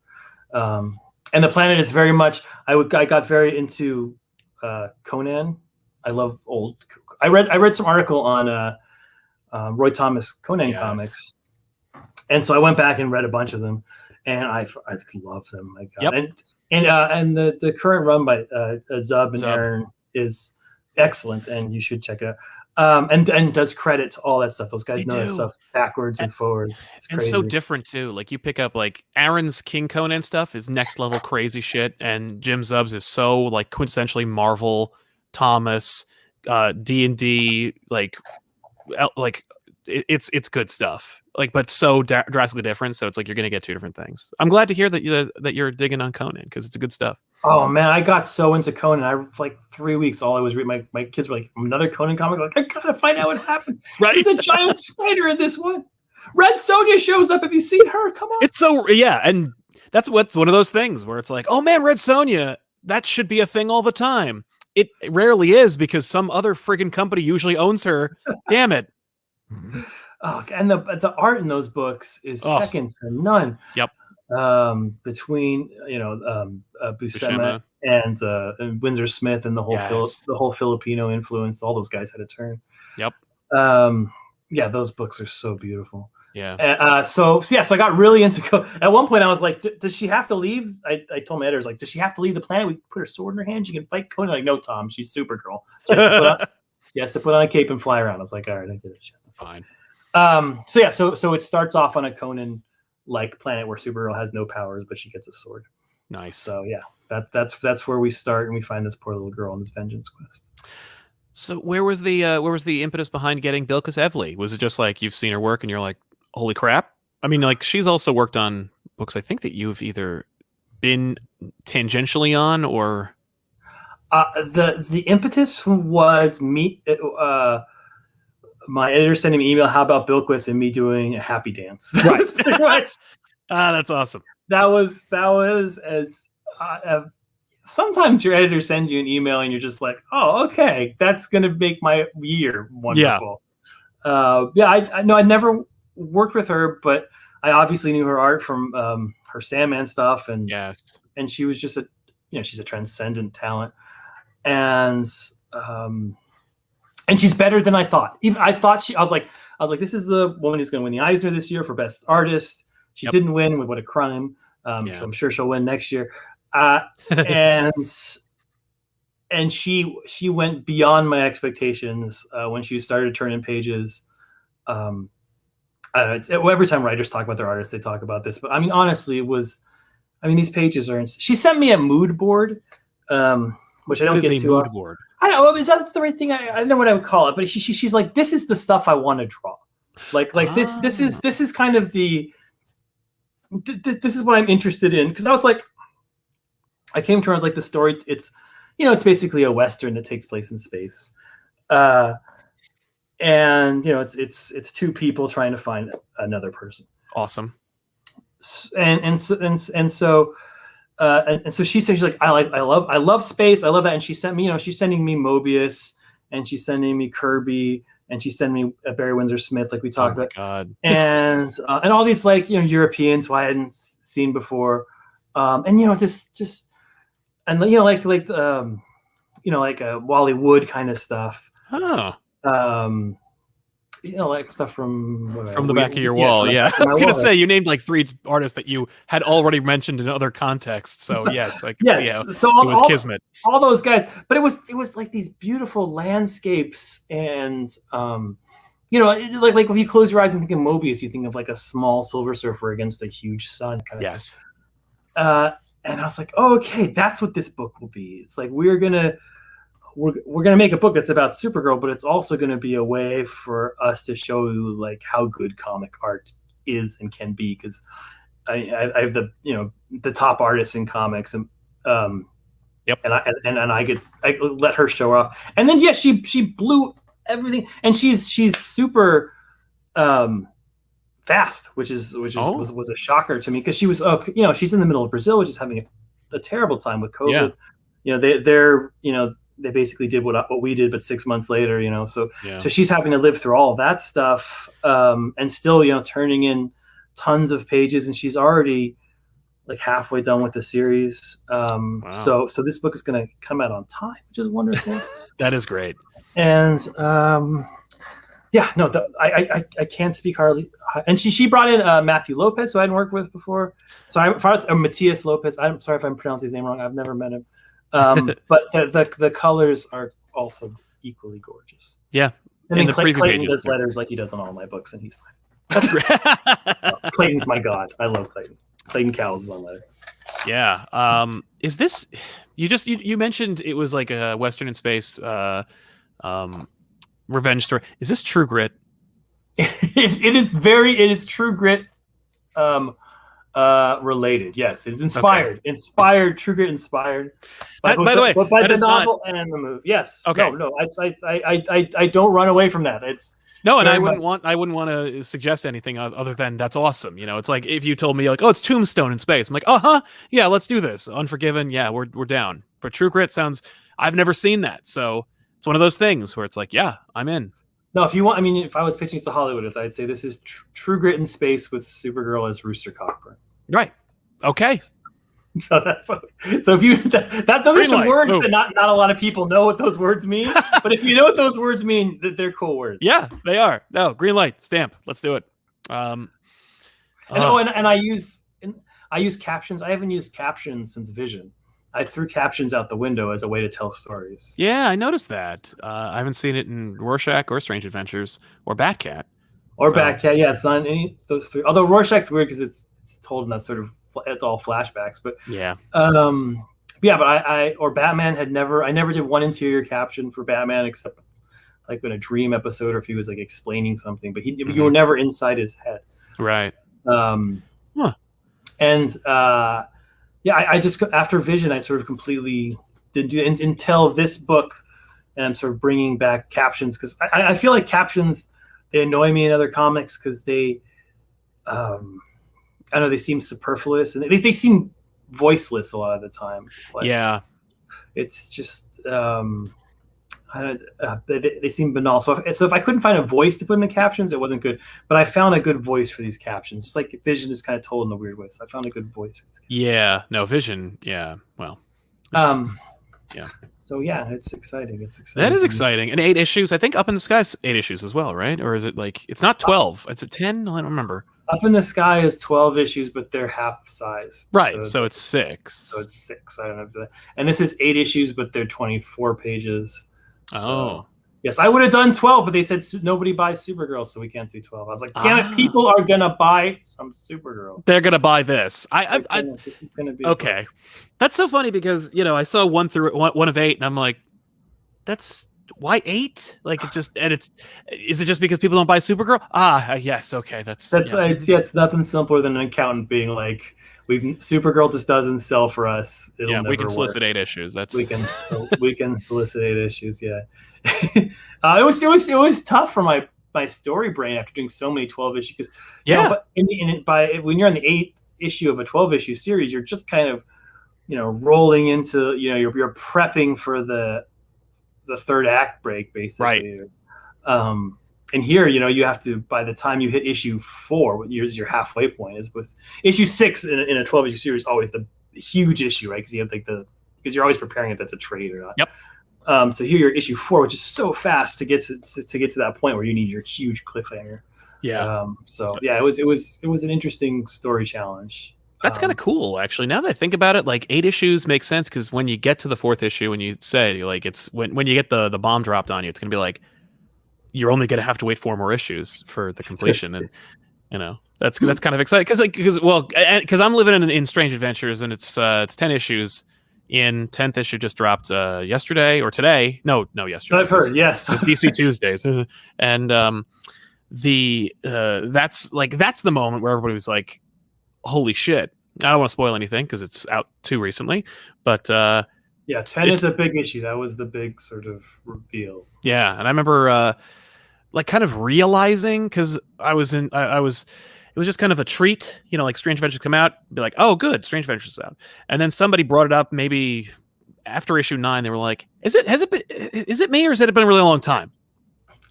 And the planet is very much. I got very into Conan. I love old. I read some article on Roy Thomas Conan comics, and so I went back and read a bunch of them, and I love them. My God. Yep. And the current run by Zub and Aaron is excellent, and you should check it out. And does credit to all that stuff. Those guys know that stuff backwards and forwards. It's crazy. And so different too. Like you pick up like Aaron's King Conan stuff is next level crazy shit, and Jim Zub's is so like quintessentially Marvel, Thomas, D&D, like it's good stuff. Like, but so drastically different. So it's like you're gonna get 2 different things. I'm glad to hear that you're digging on Conan, because it's good stuff. Oh man, I got so into Conan. I for like 3 weeks, all I was reading. My kids were like, another Conan comic. I'm like, I gotta find out what happened. Right? There's a giant spider in this one. Red Sonja shows up. Have you seen her? Come on. It's so and that's what's one of those things where it's like, oh man, Red Sonja, that should be a thing all the time. It rarely is, because some other friggin' company usually owns her. Damn it. Oh, and the art in those books is second to none. Yep. Between Buscema and Windsor Smith and the whole Filipino influence, all those guys had a turn. Yep. Yeah, those books are so beautiful. Yeah. So I got really into. At one point, I was like, "Does she have to leave?" I told my editors, like, "Does she have to leave the planet? We put her sword in her hand. She can fight Conan." Like, no, Tom, she's Supergirl. She has to put on a cape and fly around. I was like, "All right, I get it." Fine. So it starts off on a Conan like planet where Supergirl has no powers, but she gets a sword. Nice. So yeah, that's where we start, and we find this poor little girl on this vengeance quest. So where was the impetus behind getting Bilquis Evely? Was it just like you've seen her work and you're like, holy crap? I mean, like she's also worked on books I think that you've either been tangentially on or The impetus was me. My editor sending me an email. How about Bilquis, and me doing a happy dance? Right. Pretty much. That's awesome. That was as. Sometimes your editor sends you an email and you're just like, oh, okay, that's gonna make my year wonderful. I know I never worked with her, but I obviously knew her art from her Sandman stuff, and yes, and she was just she's a transcendent talent, and she's better than I thought. Even I was like, this is the woman who's going to win the Eisner this year for Best Artist. She didn't win. What a crime! So I'm sure she'll win next year. And she went beyond my expectations when she started turning pages. Every time writers talk about their artists, they talk about this. But I mean, honestly, these pages are. She sent me a mood board, which I don't get to. Mood board? I don't know. Is that the right thing? I don't know what I would call it. But she's like, this is the stuff I want to draw. This is kind of the. This is what I'm interested in, because I was like, I came to her, I was like, the story, it's basically a Western that takes place in space. And it's two people trying to find another person. Awesome. And so she said, she's like, I love space. I love that. And she sent me, she's sending me Mobius, and she's sending me Kirby, and she's sending me Barry Windsor Smith, like we talked about. God. And all these Europeans who I hadn't seen before. And just and like a Wally Wood kind of stuff. Huh. Like stuff from the back of your wall. Yeah. I was gonna say, you named like 3 artists that you had already mentioned in other contexts. So yes, I can see how it was kismet. All those guys, but it was like these beautiful landscapes, and like if you close your eyes and think of Mobius, you think of like a small Silver Surfer against a huge sun kind of. Yes. And I was like, oh, okay, that's what this book will be. It's like we're gonna make a book that's about Supergirl, but it's also gonna be a way for us to show you like how good comic art is and can be, because I have the top artists in comics, and and I let her show off, and then she blew everything, and she's super fast, which was a shocker to me, because she was she's in the middle of Brazil, which is having a terrible time with COVID. They basically did what we did, but 6 months later, so she's having to live through all of that stuff, and still turning in tons of pages, and she's already like halfway done with the series. So this book is going to come out on time, which is wonderful. That is great. And I can't speak hardly. And she brought in Matthew Lopez, who I hadn't worked with before. So Matias Lopez. I'm sorry if I'm pronouncing his name wrong. I've never met him. But the colors are also equally gorgeous. Yeah. And then Clayton does letters like he does on all my books, and he's fine. That's great. Clayton's my god. I love Clayton. Clayton Cowles is on letters. Yeah. Is this you mentioned it was like a Western in space revenge story. Is this True Grit? It is True Grit related. Yes, it's inspired. Okay. Inspired, True Grit inspired. By the way, by the novel and the movie. Yes. Okay. No. I don't run away from that. It's no, and I wouldn't want to suggest anything other than that's awesome. It's like if you told me like, oh, it's Tombstone in space. I'm like, yeah, let's do this. Unforgiven, yeah, we're down. But True Grit sounds. I've never seen that, so it's one of those things where it's like, yeah, I'm in. No, if you want, if I was pitching to Hollywood, I'd say this is True Grit in space with Supergirl as Rooster Cogburn. Right. Okay. So if you those are some words that not a lot of people know what those words mean. But if you know what those words mean, they're cool words. Yeah, they are. No, green light, stamp. Let's do it. And I use captions. I haven't used captions since Vision. I threw captions out the window as a way to tell stories. Yeah, I noticed that. I haven't seen it in Rorschach or Strange Adventures or Batcat. Batcat, yeah, it's not any of those 3. Although Rorschach's weird because it's told in that sort of it's all flashbacks. But yeah, yeah, but or Batman I never did one interior caption for Batman except like in a dream episode or if he was like explaining something, but you were never inside his head. right. And yeah, I just after Vision, I sort of completely didn't do it until this book, and I'm sort of bringing back captions because I feel like captions, they annoy me in other comics because they, I know they seem superfluous and they seem voiceless a lot of the time. It's like, yeah, it's just they seem banal. So if I couldn't find a voice to put in the captions, it wasn't good. But I found a good voice for these captions. It's like Vision is kind of told in a weird way. So I found a good voice for these captions. yeah. No, Vision. Yeah. Well. Yeah. So yeah, it's exciting. It's exciting. That is exciting. And 8 issues. I think Up in the Sky is 8 issues as well, right? Or is it like it's not 12? It's a 10. I don't remember. Up in the Sky is 12 issues, but they're half size. Right. So it's 6. So it's 6. I don't know. And this is 8 issues, but they're 24 pages. So, yes, I would have done 12, but they said nobody buys Supergirl, so we can't do 12. I was like, damn it, people are gonna buy some Supergirl. They're gonna buy this. This is gonna be okay. That's so funny because I saw 1 of 8, and I'm like, that's why 8? Like it just is it just because people don't buy Supergirl? Yes, okay, it's nothing simpler than an accountant being like, Supergirl just doesn't sell for us. We can solicit 8 issues. We can solicit 8 issues. Yeah, it was tough for my story brain after doing so many 12 issues. Because but when you're on the 8th issue of a 12 issue series, you're just kind of rolling into you're prepping for the third act break basically. Right. And here, you have to, by the time you hit issue 4, your halfway point is with issue 6 in a 12 issue series, always the huge issue, right? Because you have because you're always preparing if that's a trade or not. Yep. So here you're issue 4, which is so fast to get to that point where you need your huge cliffhanger. Yeah. It was an interesting story challenge. That's kind of cool, actually. Now that I think about it, like 8 issues makes sense because when you get to the 4th issue, and you say like it's when you get the bomb dropped on you, it's gonna be like, you're only going to have to wait 4 more issues for the completion. And, that's kind of exciting. Because I'm living in Strange Adventures, and it's 10 issues. 10th issue just dropped yesterday or today. No, yesterday. I've heard, yes. It's DC Tuesdays. And that's the moment where everybody was like, holy shit. I don't want to spoil anything because it's out too recently. But 10 is a big issue. That was the big sort of reveal. Yeah, and I remember kind of realizing because it was just kind of a treat, like Strange Adventures come out, be like, oh, good, Strange Adventures is out, and then somebody brought it up maybe after issue 9. They were like, is it me or has it been a really long time?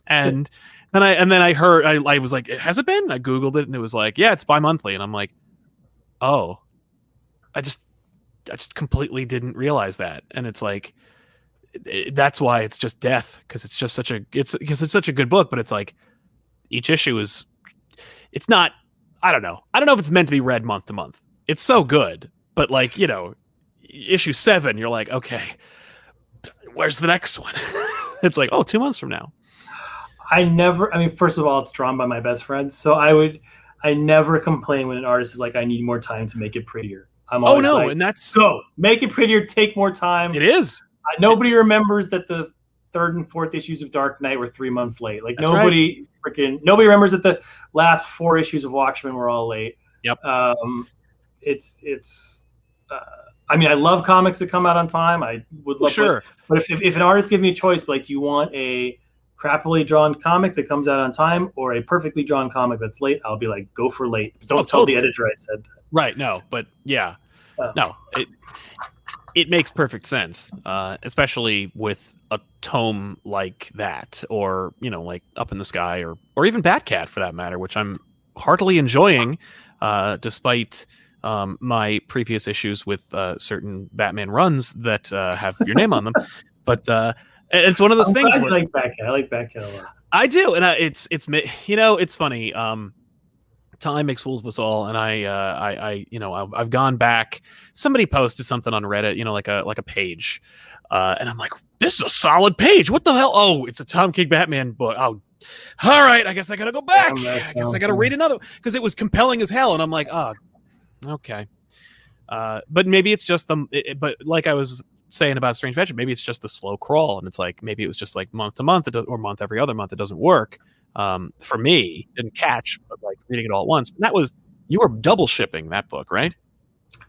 And then I heard I was like, has it been? I googled it and it was like, yeah, it's bi-monthly, and I'm like, oh, I just completely didn't realize that, and it's like. That's why it's just death, because it's just such a good book, but it's like each issue it's not, I don't know if it's meant to be read month to month. It's so good, but like issue 7, you're like, okay, where's the next one? It's like, 2 months from now. First of all, it's drawn by my best friend, so I never complain when an artist is like, I need more time to make it prettier. I'm always like, and that's go make it prettier, take more time. It is. Nobody remembers that the 3rd and 4th issues of Dark Knight were 3 months late. Like nobody remembers that the last 4 issues of Watchmen were all late. Yep. I love comics that come out on time. I would love, but if an artist gave me a choice, like, do you want a crappily drawn comic that comes out on time or a perfectly drawn comic that's late? I'll be like, go for late. Don't tell the editor I said that. Right. No, but yeah, no. It makes perfect sense, especially with a tome like that, or like Up in the Sky, or even Batcat for that matter, which I'm heartily enjoying, despite my previous issues with certain Batman runs that have your name on them. But it's one of those things. I like Batcat. I like Batcat a lot. I do, and it's funny. Time makes fools of us all, and I've gone back. Somebody posted something on Reddit, like a page, and I'm like, this is a solid page. What the hell? Oh, it's a Tom King Batman book. Oh, all right. I guess I gotta go back. I guess I gotta read another because it was compelling as hell, and I'm like, oh, okay. But maybe it's just but like I was saying about Strange Adventure, maybe it's just the slow crawl, and it's like maybe it was just like month to month or month every other month. It doesn't work for me. Didn't catch, but like reading it all at once. And that was, you were double shipping that book, right?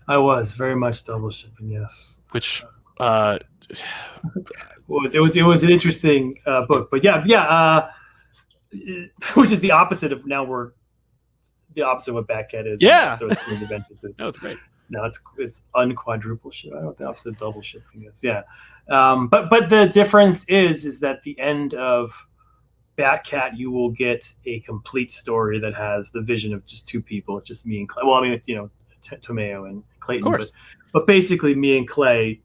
I was very much double shipping, yes. Which it was an interesting book, but which is the opposite of the opposite of what Batcat is. Yeah, so it's no, it's great. No, it's unquadruple ship. I don't know what the opposite of double shipping is. Yeah, but the difference is that the end of Batcat, you will get a complete story that has the vision of just two people. It's just me and Clay. Well, I mean, Tomeo and Clayton, of course. But basically me and Clay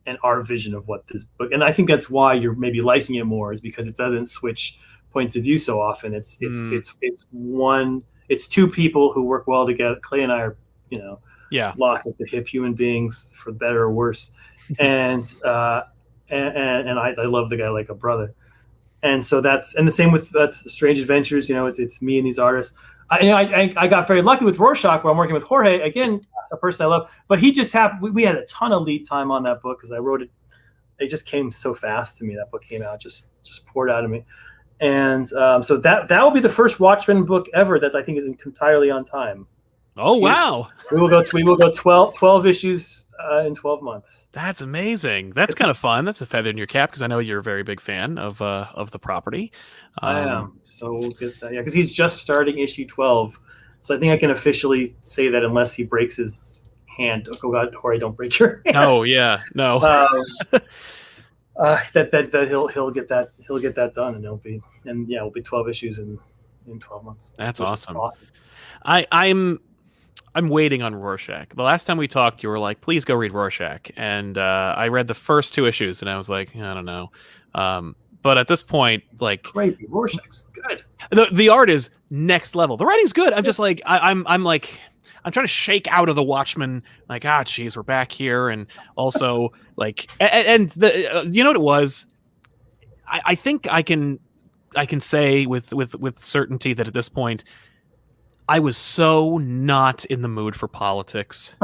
and our vision of what this book. And I think that's why you're maybe liking it more, is because it doesn't switch points of view so often. It's two people who work well together. Clay and I are, locked at the hip human beings, for better or worse. And I love the guy like a brother. And so that's the same with Strange Adventures. It's me and these artists. I got very lucky with Rorschach, where I'm working with Jorge, again, a person I love. But he just happened. We had a ton of lead time on that book because I wrote it. It just came so fast to me. That book came out, just poured out of me. And so that will be the first Watchmen book ever that I think is entirely on time. Oh wow! We will go 12 issues in 12 months. That's amazing. That's kind of fun. That's a feather in your cap, because I know you're a very big fan of the property. I am. So we'll get that. Yeah, because he's just starting issue 12. So I think I can officially say that, unless he breaks his hand. Oh God, Jorge, don't break your hand. Oh yeah, no. That he'll get that done, and it'll be 12 issues in 12 months. That's awesome. Awesome. I'm waiting on Rorschach. The last time we talked, you were like, please go read Rorschach. And I read the first 2 issues, and I was like, I don't know. But at this point, it's like, crazy. Rorschach's good. The art is next level. The writing's good. I'm just like, I'm trying to shake out of the Watchmen, like, geez, we're back here. And also, like, and the you know what it was? I think I can say with certainty that at this point, I was so not in the mood for politics.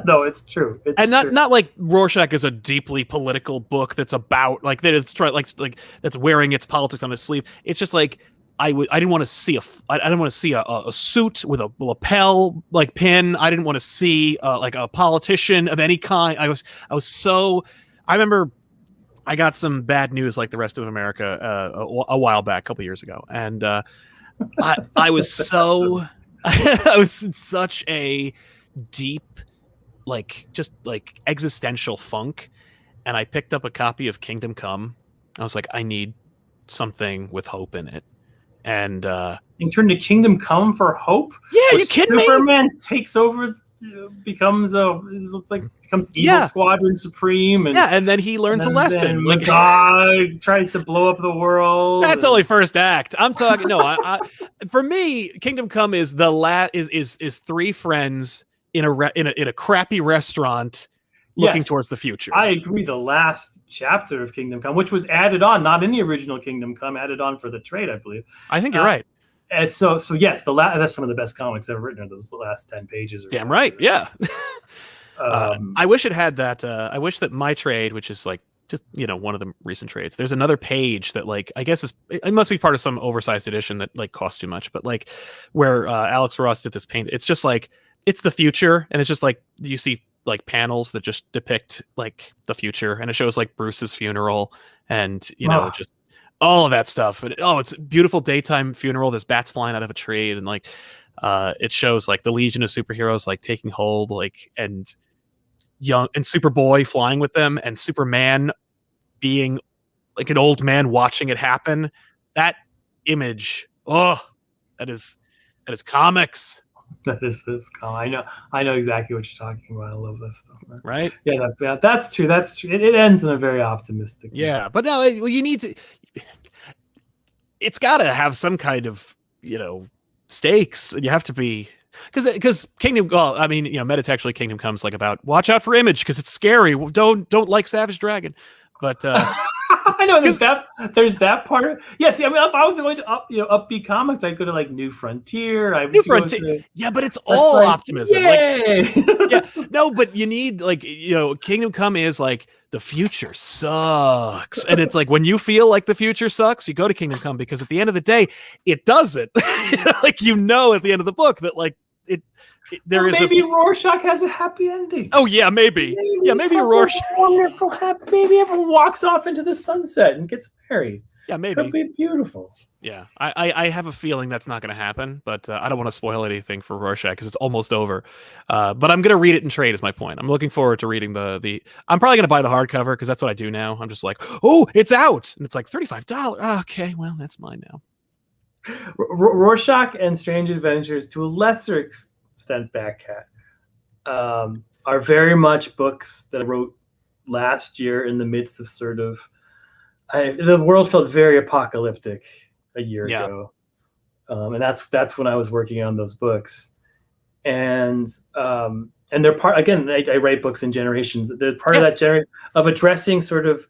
No, it's true. Not like Rorschach is a deeply political book that's about like that. It's like that's wearing its politics on its sleeve. It's just like I didn't want to see a suit with a lapel like pin. I didn't want to see like a politician of any kind. I remember I got some bad news like the rest of America a while back, a couple years ago, and I was so I was in such a deep just existential funk, and I picked up a copy of Kingdom Come. I was like, I need something with hope in it. And you turn to Kingdom Come for hope? Yeah, you kidding me? Superman takes over, becomes Evil Squadron Supreme, and then he learns a lesson. Like, God tries to blow up the world. That's only first act. I'm talking. No, for me, Kingdom Come is is 3 friends in a crappy restaurant looking towards the future. I agree. The last chapter of Kingdom Come, which was added on, not in the original Kingdom Come, added on for the trade, I believe. I think you're right. And so yes, that's some of the best comics ever written. Are those the last 10 pages? Damn right. Yeah. I wish it had that. I wish that my trade, which is like just one of the recent trades, there's another page that like I guess it must be part of some oversized edition that like costs too much, but like where Alex Ross did this paint, it's just like it's the future, and it's just like you see like panels that just depict like the future, and it shows like Bruce's funeral and just all of that stuff. And it's a beautiful daytime funeral. There's bats flying out of a tree, and like it shows like the Legion of Superheroes like taking hold, like and Superboy flying with them, and Superman being like an old man watching it happen. That image, that is comics. That is I know exactly what you're talking about. I love that stuff, man. Right? Yeah, that's true. That's true. It ends in a very optimistic way. Yeah, but no, you need to. It's got to have some kind of stakes. You have to be because Kingdom. Well, I mean, metatextually, Kingdom Come's like about watch out for Image because it's scary. Don't like Savage Dragon. But I know there's that part. Yeah, see, I mean, if I was going to Upbeat Comics, I'd go to like New Frontier. New Frontier, yeah, but it's all like, Optimism. Yay! Like, yeah, no, but you need like Kingdom Come is like the future sucks, and it's like when you feel like the future sucks, you go to Kingdom Come because at the end of the day, it doesn't. Like at the end of the book that like there is maybe Rorschach has a happy ending. Oh yeah, maybe maybe Rorschach wonderful happy. Maybe everyone walks off into the sunset and gets married. Yeah, maybe. It'd be beautiful. Yeah, I have a feeling that's not going to happen, but I don't want to spoil anything for Rorschach because it's almost over. But I'm going to read it in trade is my point. I'm looking forward to reading the. I'm probably going to buy the hardcover because that's what I do now. I'm just like, oh, it's out, and it's like $35. Okay, well, that's mine now. Rorschach and Strange Adventures, to a lesser extent, Batcat, are very much books that I wrote last year in the midst of sort of. The world felt very apocalyptic a year ago, and that's when I was working on those books, and they're part again. I write books in generations. They're part of that generation of addressing sort of,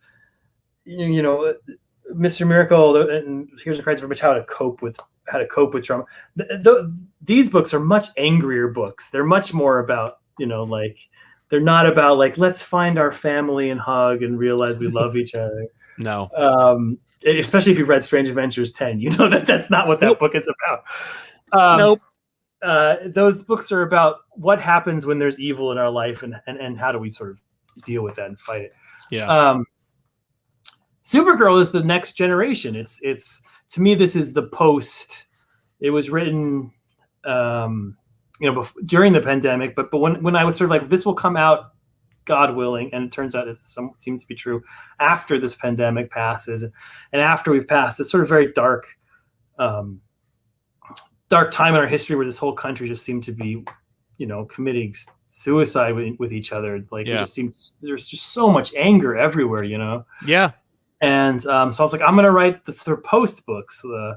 Mr. Miracle and Here's a Crisis for how to cope with trauma. These books are much angrier books. They're much more about like they're not about like let's find our family and hug and realize we love each other. No. Especially if you've read Strange Adventures 10, you know that's not what that book is about. Nope. Those books are about what happens when there's evil in our life and how do we sort of deal with that and fight it. Yeah. Supergirl is the next generation. It's to me, this is the post. It was written, during the pandemic, but when I was sort of like, this will come out, God willing, and it turns out it seems to be true after this pandemic passes, and after we've passed this sort of very dark time in our history where this whole country just seemed to be, committing suicide with each other. Like it just seems there's just so much anger everywhere, Yeah. And so I was like, I'm going to write the sort of post books. We're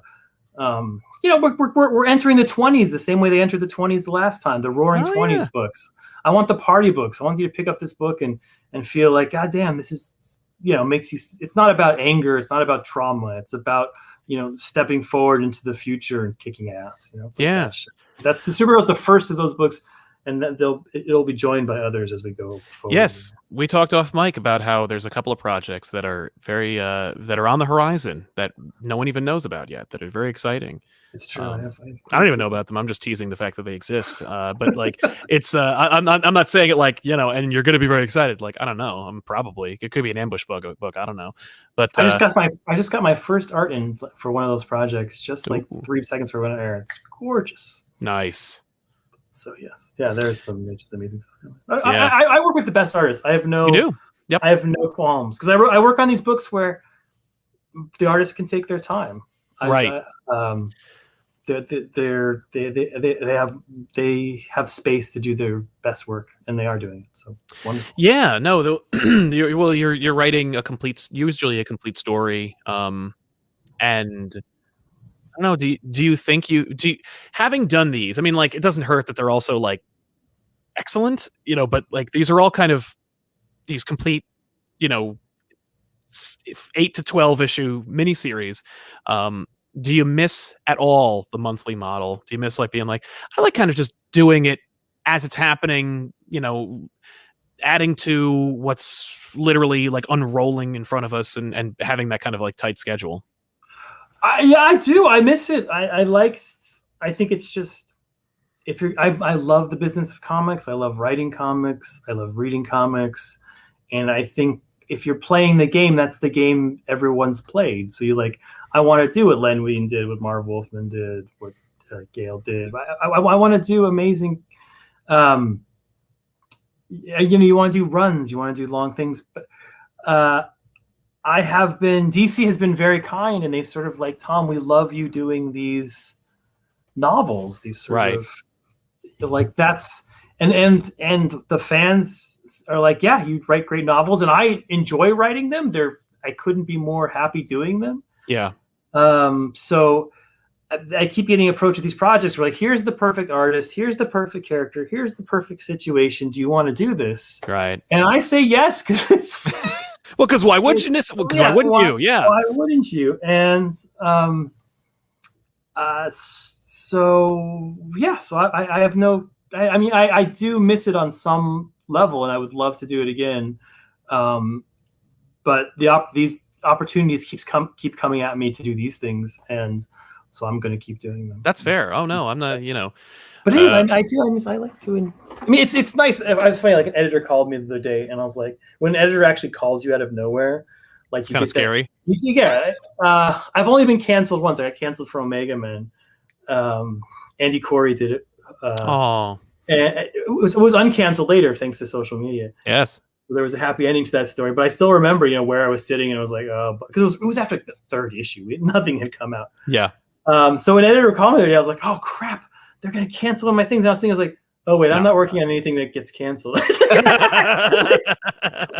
entering the 20s the same way they entered the 20s the last time. The Roaring 20s books. I want the party books. I want you to pick up this book and feel like, God damn, this is, makes you. It's not about anger. It's not about trauma. It's about stepping forward into the future and kicking ass. That's the Supergirl, the first of those books. And it'll be joined by others as we go forward. Yes, we talked off mic about how there's a couple of projects that are very that are on the horizon that no one even knows about yet that are very exciting. It's true. I don't even know about them. I'm just teasing the fact that they exist. But like, it's I'm not saying it like and you're going to be very excited. Like I don't know. It could be an ambush book. I don't know. But I just got my first art in for one of those projects. Just like 3 seconds for when it airs. It's gorgeous. Nice. So yes, there's some just amazing stuff. I work with the best artists. I have no. You do? Yep. I have no qualms because I work on these books where the artists can take their time. Right. They have space to do their best work, and they are doing it. So wonderful. Yeah. No. You're writing usually a complete story. And. I don't know. Do you think having done these? I mean, like, it doesn't hurt that they're also like excellent, but like these are all kind of these complete, 8 to 12 issue miniseries. Do you miss at all the monthly model? Do you miss like being like, I like kind of just doing it as it's happening, adding to what's literally like unrolling in front of us and having that kind of like tight schedule? I do. I miss it. I think it's just I love the business of comics. I love writing comics. I love reading comics. And I think if you're playing the game, that's the game everyone's played. So I want to do what Len Wein did, what Marv Wolfman did, what Gail did. I want to do amazing. You want to do runs. You want to do long things. But DC has been very kind, and they've sort of like, Tom, we love you doing these novels, these sort of like that's, and the fans are like, yeah, you write great novels, and I enjoy writing them. I couldn't be more happy doing them. Yeah. So I keep getting approached with these projects. We're like, here's the perfect artist, here's the perfect character, here's the perfect situation. Do you want to do this? Right. And I say yes because Well, because why wouldn't you? Because why wouldn't you? Yeah. Why wouldn't you? And so yeah, so I have no. I mean, I do miss it on some level, and I would love to do it again. But these opportunities keep coming at me to do these things, and so I'm going to keep doing them. That's fair. Oh no, I'm not. But it is. I like doing. I mean, it's nice. I was funny. Like an editor called me the other day, and I was like, when an editor actually calls you out of nowhere, like it's kind of scary. I've only been canceled once. I got canceled for Omega Man. Andy Corey did it. And it was uncanceled later thanks to social media. Yes. So there was a happy ending to that story, but I still remember, where I was sitting, and I was like, because it was after the third issue, nothing had come out. Yeah. So an editor called me the other day. I was like, oh crap, they're gonna cancel my things. And I was thinking, like, oh wait, I'm not working on anything that gets canceled.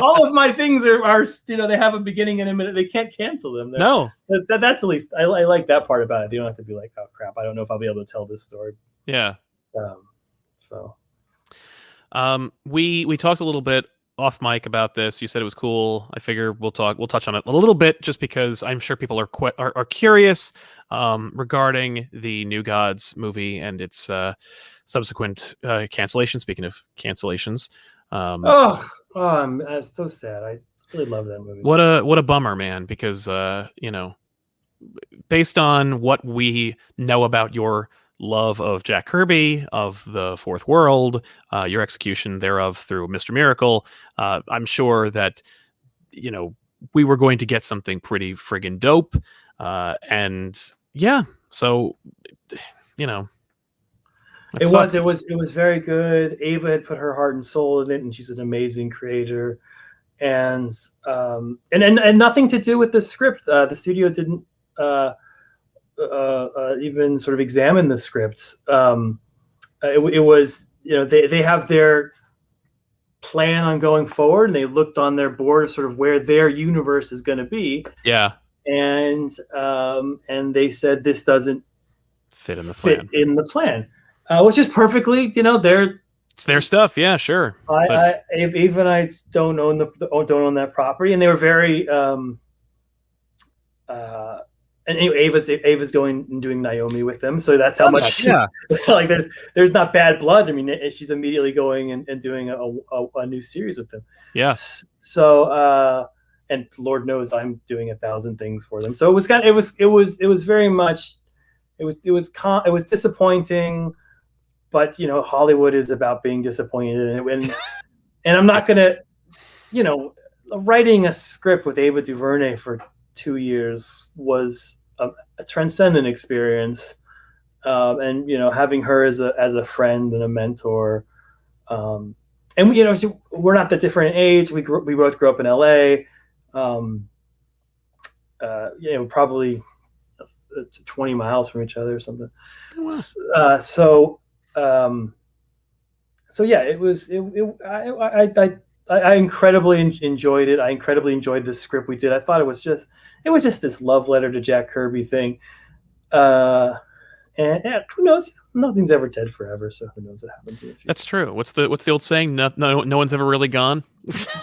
All of my things are they have a beginning and a minute. They can't cancel them. No. That's at least I like that part about it. You don't have to be like, oh crap, I don't know if I'll be able to tell this story. Yeah. So. We talked a little bit off mic about this. You said it was cool. I figure we'll touch on it a little bit, just because I'm sure people are curious regarding the New Gods movie and its subsequent cancellation. Speaking of cancellations, I'm so sad. I really love that movie. What a bummer, man. Because based on what we know about your love of Jack Kirby, of the Fourth World, your execution thereof through Mr. Miracle, I'm sure that we were going to get something pretty friggin' dope, and yeah, so it was very good. Ava had put her heart and soul in it, and she's an amazing creator, and nothing to do with the script. The studio didn't even sort of examine the script. It was, they have their plan on going forward, and they looked on their board of sort of where their universe is going to be. Yeah. And they said this doesn't fit in the plan. Which is perfectly, it's their stuff. Yeah, sure. Ava and I don't own that property, and they were very and anyway, Ava's going and doing Naomi with them, so that's how much. Yeah, it's not like there's not bad blood. I mean, she's immediately going and doing a new series with them. Yeah. So and Lord knows I'm doing 1,000 things for them. So it was very much it was disappointing, but Hollywood is about being disappointed, and I'm not gonna writing a script with Ava DuVernay for 2 years was a transcendent experience, and having her as a friend and a mentor, and we're not that different in age. We both grew up in LA, probably 20 miles from each other or something. Wow. So yeah, it was. I incredibly enjoyed it. I incredibly enjoyed the script we did. I thought it was just this love letter to Jack Kirby thing. And who knows? Nothing's ever dead forever, so who knows what happens in the future. That's true. What's the old saying? No one's ever really gone.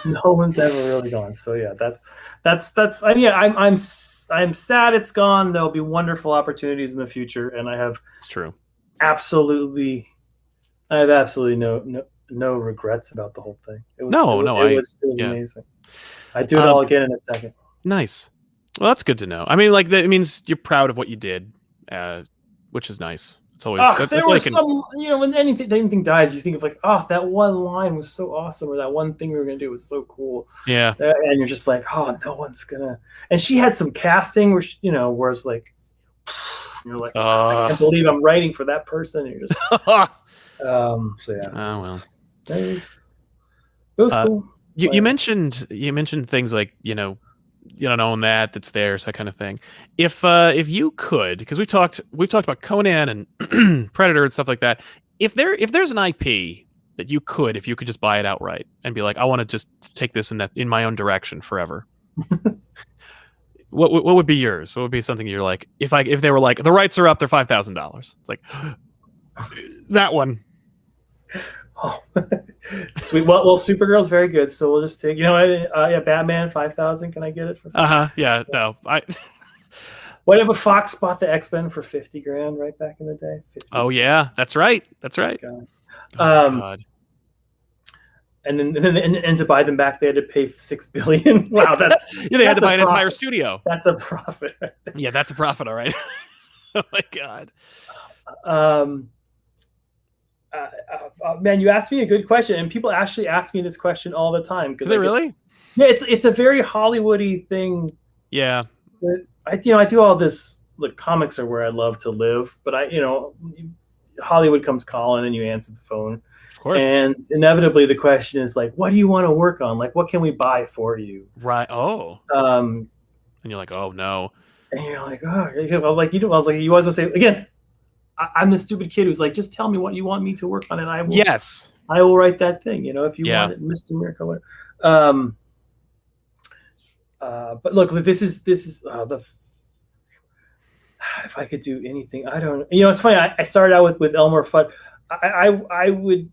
No one's ever really gone. So yeah, that's. I mean, I'm sad it's gone. There'll be wonderful opportunities in the future, and It's true. I have absolutely no regrets about the whole thing. It was amazing. I'd do it all again in a second. Nice. Well, that's good to know. I mean, like, that means you're proud of what you did, which is nice. It's always there was some, when anything dies, you think of like, that one line was so awesome, or that one thing we were gonna do was so cool. Yeah. And you're just like, no one's gonna. And she had some casting where where it's like, you're like, I can't believe I'm writing for that person. And you're just. So yeah. Oh well. It was cool. You mentioned things like you don't own that's theirs, that kind of thing. If you could, because we've talked about Conan and Predator and stuff like that. If there's an IP that you could just buy it outright and be like, I want to just take this in my own direction forever. What would be yours? What would be something you're like, if they were like, the rights are up, they're $5,000. It's like that one. Oh, Sweet. Well, Supergirl's very good, so we'll just take. Yeah, Batman 5,000. Can I get it for? Yeah. No. Whatever. Fox bought the X-Men for 50 grand right back in the day. 50. Oh yeah, that's right. That's right. God. Oh my God. And then to buy them back, they had to pay $6 billion. Wow, Yeah, they had to buy an entire studio. That's a profit. Right there. Yeah, that's a profit. All right. Oh my God. Man, you asked me a good question, and people actually ask me this question all the time. Do they really? Yeah, it's a very Hollywoody thing. Yeah. I do all this. Look, comics are where I love to live, but Hollywood comes calling, and you answer the phone. Of course. And inevitably, the question is like, what do you want to work on? Like, what can we buy for you? Right. Oh. And you're like, oh no. And you're like, oh, I was like, you always want to say again. I'm the stupid kid who's like, just tell me what you want me to work on, and I will. Yes. I will write that thing. If you want it, Mr. Miracle. But look, this is the. If I could do anything, I don't. It's funny. I started out with Elmer Fudd. I would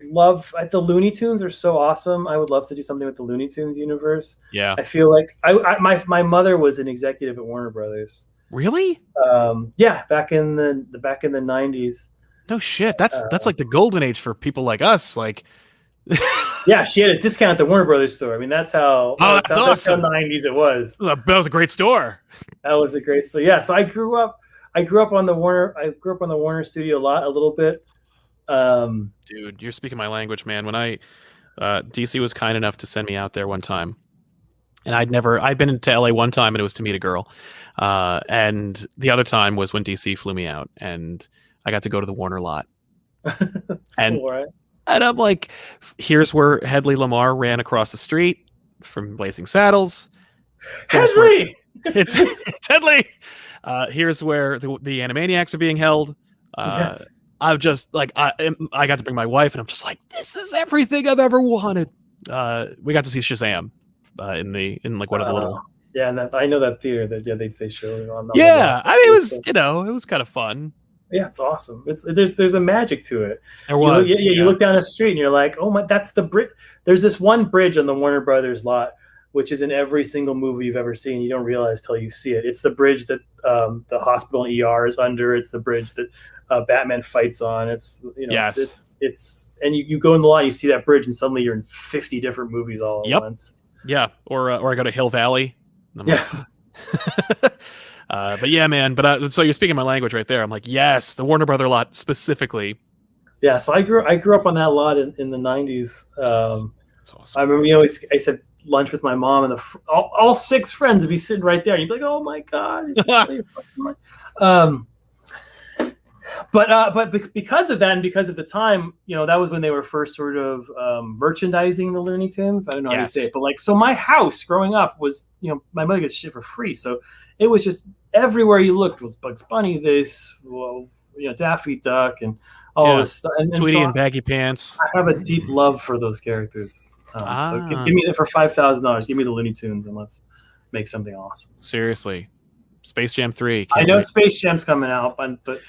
love. The Looney Tunes are so awesome. I would love to do something with the Looney Tunes universe. Yeah. I feel like my mother was an executive at Warner Brothers. Really? Yeah, back in the 90s. No shit. That's like the golden age for people like us. Like. Yeah, she had a discount at the Warner Brothers store. I mean, that's how. Oh, that's awesome. That's how 90s it was. That was a great store. That was a great store. Yeah, so I grew up on the Warner. I grew up on the Warner studio a little bit. Dude, you're speaking my language, man. When DC was kind enough to send me out there one time, and I'd been to LA one time, and it was to meet a girl, and the other time was when DC flew me out, and I got to go to the Warner lot. That's and cool, right? And I'm like, here's where Hedley Lamarr ran across the street from Blazing Saddles. Hedley! It's Hedley! Here's where the Animaniacs are being held. Yes. I'm just like, I got to bring my wife, and I'm just like, this is everything I've ever wanted. We got to see Shazam in one of the little. Yeah, and I know that theater that they showed on. Yeah, I mean, it was kind of fun. Yeah, it's awesome. There's a magic to it. There was. You look down the street and you're like, oh my, that's the bridge. There's this one bridge on the Warner Brothers lot, which is in every single movie you've ever seen. You don't realize till you see it. It's the bridge that the hospital and ER is under. It's the bridge that Batman fights on. It's yes. It's and you go in the lot, and you see that bridge, and suddenly you're in 50 different movies all at once. Yeah, or I go to Hill Valley. Yeah. But yeah, man. But so you're speaking my language right there. I'm like, yes, the Warner Brother lot specifically. Yeah, so I grew up on that lot in the 90s. That's awesome. I remember, I said lunch with my mom, and all six friends would be sitting right there, and you'd be like, oh my god. But because of that, and because of the time, that was when they were first sort of merchandising the Looney Tunes. I don't know how to say it, but so my house growing up was, my mother gets shit for free, so it was just everywhere you looked was Bugs Bunny, Daffy Duck, and all this stuff. And Tweety and Baggy Pants. I have a deep love for those characters. So give me that for $5,000. Give me the Looney Tunes, and let's make something awesome. Seriously, Space Jam 3. I know Space Jam's coming out, but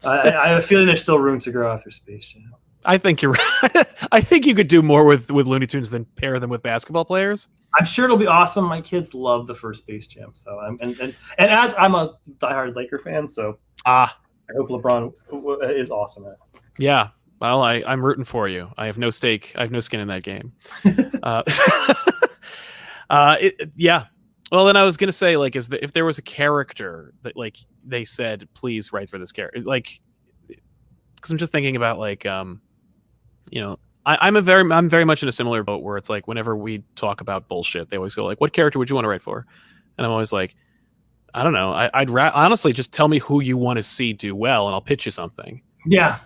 I have a feeling there's still room to grow after Space Jam. I think you're right. I think you could do more with Looney Tunes than pair them with basketball players. I'm sure it'll be awesome. My kids love the first Space Jam, so and as I'm a diehard Laker fan, so I hope LeBron is awesome at it. Yeah, well, I'm rooting for you. I have no stake. I have no skin in that game. Yeah. Well, then I was gonna say, if there was a character that they said, please write for this character, because I'm just thinking about I'm very much in a similar boat where it's like whenever we talk about bullshit, they always go like, what character would you want to write for? And I'm always like, I don't know. I'd honestly just tell me who you want to see do well, and I'll pitch you something. Yeah,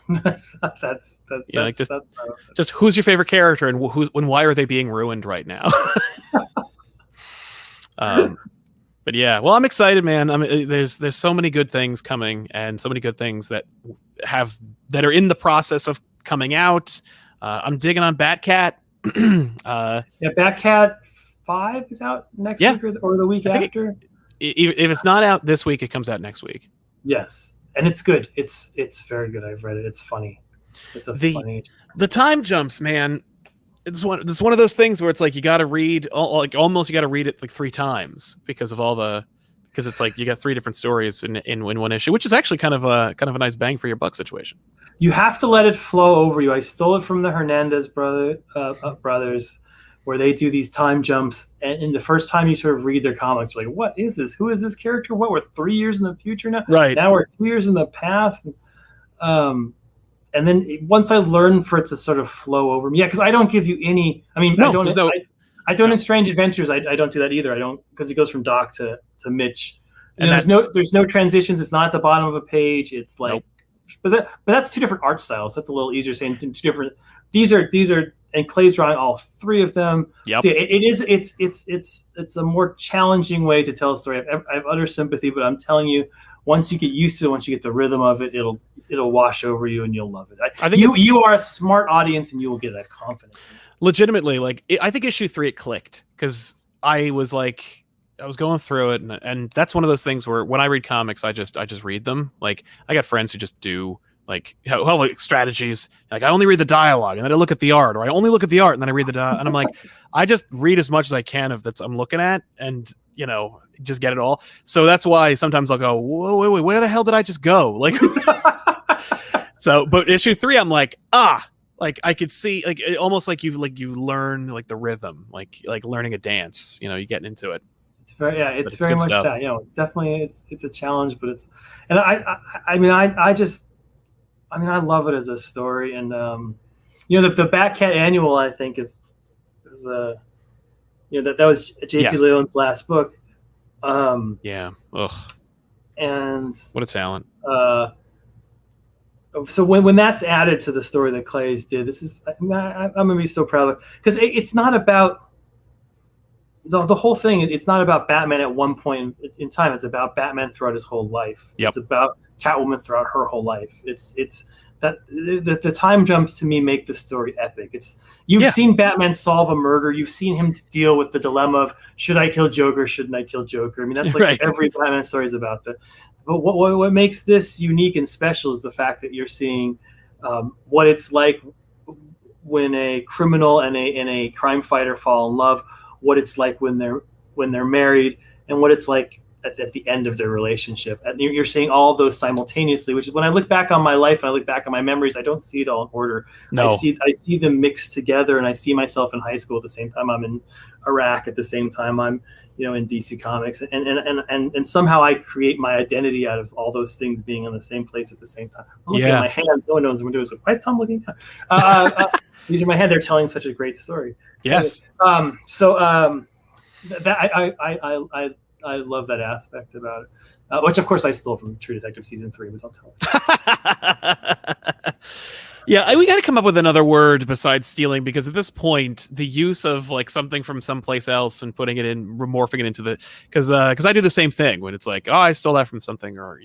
just who's your favorite character, and why are they being ruined right now? But yeah, well, I'm excited, man. There's so many good things coming, and so many good things that are in the process of coming out. I'm digging on Batcat. Batcat 5 is out next week or the week after. If it's not out this week, it comes out next week. Yes, and it's good. It's very good. I've read it. It's funny. It's a funny. The time jumps, man. It's one of those things where it's like you got to read almost you got to read it like 3 times because it's like you got 3 different stories in one issue, which is actually kind of a nice bang for your buck situation. You have to let it flow over you. I stole it from the Hernandez brothers, where they do these time jumps, and in the first time you sort of read their comics, you're like, what is this? Who is this character? What, we're 3 years in the future now? Right. Now we're 2 years in the past. And then once I learned for it to sort of flow over me, because I don't give you any. I mean, I don't in Strange Adventures. I don't do that either. I don't, because it goes from Doc to Mitch, and there's no transitions. It's not at the bottom of a page. It's like, but that's 2 different art styles. That's a little easier saying 2 different. These are and Clay's drawing all 3 of them. Yep. So it's a more challenging way to tell a story. I have utter sympathy, but I'm telling you, once you get used to it, once you get the rhythm of it, it'll wash over you and you'll love it. I think you are a smart audience and you will get that confidence. Legitimately, like I think issue 3 it clicked because I was going through it and that's one of those things where when I read comics, I just read them. Like I got friends who just do like strategies. Like I only read the dialogue and then I look at the art, or I only look at the art and then I read the and I'm like, I just read as much as I can of that I'm looking at and just get it all. So that's why sometimes I'll go, whoa, wait, where the hell did I just go? Like, so, but issue 3, I'm like, like I could see, like almost like you learn like the rhythm, like learning a dance. You're getting into it. It's very much stuff. That. It's definitely it's a challenge, but and I love it as a story, and the Batcat annual I think is that was J.P. Leland's last book. Yeah. Ugh. And what a talent. So when that's added to the story that Clay's did, I'm gonna be so proud of it because it's not about the whole thing. It's not about Batman at one point in time. It's about Batman throughout his whole life. Yep. It's about Catwoman throughout her whole life. It's that the time jumps to me make the story epic. You've seen Batman solve a murder. You've seen him deal with the dilemma of should I kill Joker? Shouldn't I kill Joker? I mean, that's like right. Every Batman story is about that. But what makes this unique and special is the fact that you're seeing what it's like when a criminal and a crime fighter fall in love, what it's like when they're married, and what it's like at the end of their relationship. And you're seeing all of those simultaneously, which is when I look back on my life and I look back on my memories, I don't see it all in order. No. I see them mixed together, and I see myself in high school at the same time I'm in Iraq, at the same time I'm in DC Comics, and somehow I create my identity out of all those things being in the same place at the same time. I'm looking at my hands. No one knows what I'm doing. So why is Tom looking down? These are my hands. They're telling such a great story. Yes. That I love that aspect about it, which of course I stole from True Detective season 3, but don't tell me. Yeah, we got to come up with another word besides stealing, because at this point, the use of like something from someplace else and putting it in, morphing it into because I do the same thing when it's like, oh, I stole that from something, or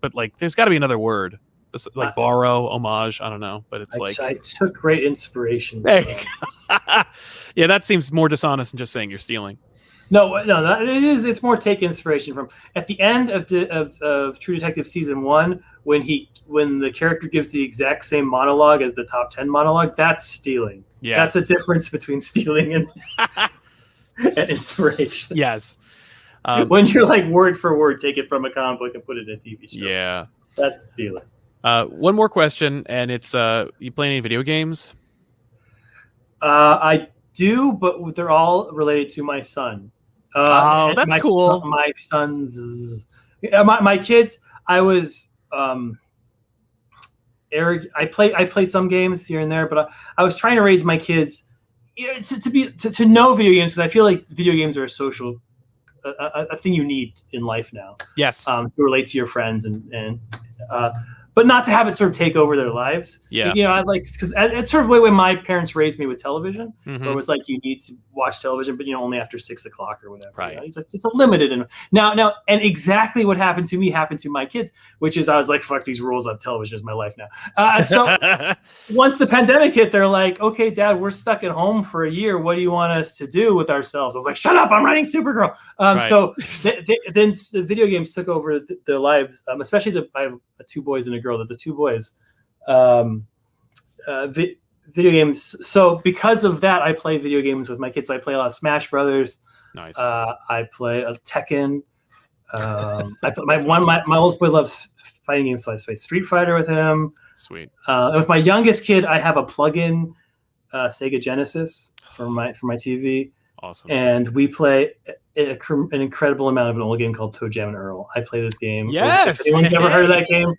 but like there's got to be another word, like borrow, homage. I don't know, but it's I took great inspiration. Yeah, that seems more dishonest than just saying you're stealing. No, it is. It's more take inspiration from at the end of True Detective season 1 when the character gives the exact same monologue as the top 10 monologue. That's stealing. Yeah, that's a difference between stealing and and inspiration. Yes, when you're like word for word, take it from a comic book and put it in a TV show. Yeah, that's stealing. One more question, and it's you play any video games? I do, but they're all related to my son. That's cool. My son's, my kids. I was Eric. I play some games here and there, but I was trying to raise my kids to know video games, because I feel like video games are a social a thing you need in life now. Yes, to relate to your friends and but not to have it sort of take over their lives. Yeah. I like, because it's sort of the way my parents raised me with television, mm-hmm. where it was like, you need to watch television, but only after 6 o'clock or whatever. Right. It's a limited. And now, and exactly what happened to me happened to my kids, which is I was like, fuck these rules on television is my life now. So once the pandemic hit, they're like, okay, Dad, we're stuck at home for a year. What do you want us to do with ourselves? I was like, shut up, I'm writing Supergirl. Right. So then the video games took over their lives, especially I have 2 boys and a girl. That the 2 boys, video games. So because of that, I play video games with my kids. So I play a lot of Smash Brothers. Nice. I play a Tekken. My oldest boy loves fighting games, so I play Street Fighter with him. Sweet. With my youngest kid, I have a plug-in Sega Genesis for my TV. Awesome. And we play an incredible amount of an old game called Toe Jam and Earl. I play this game. Yes. If anyone's ever heard of that game,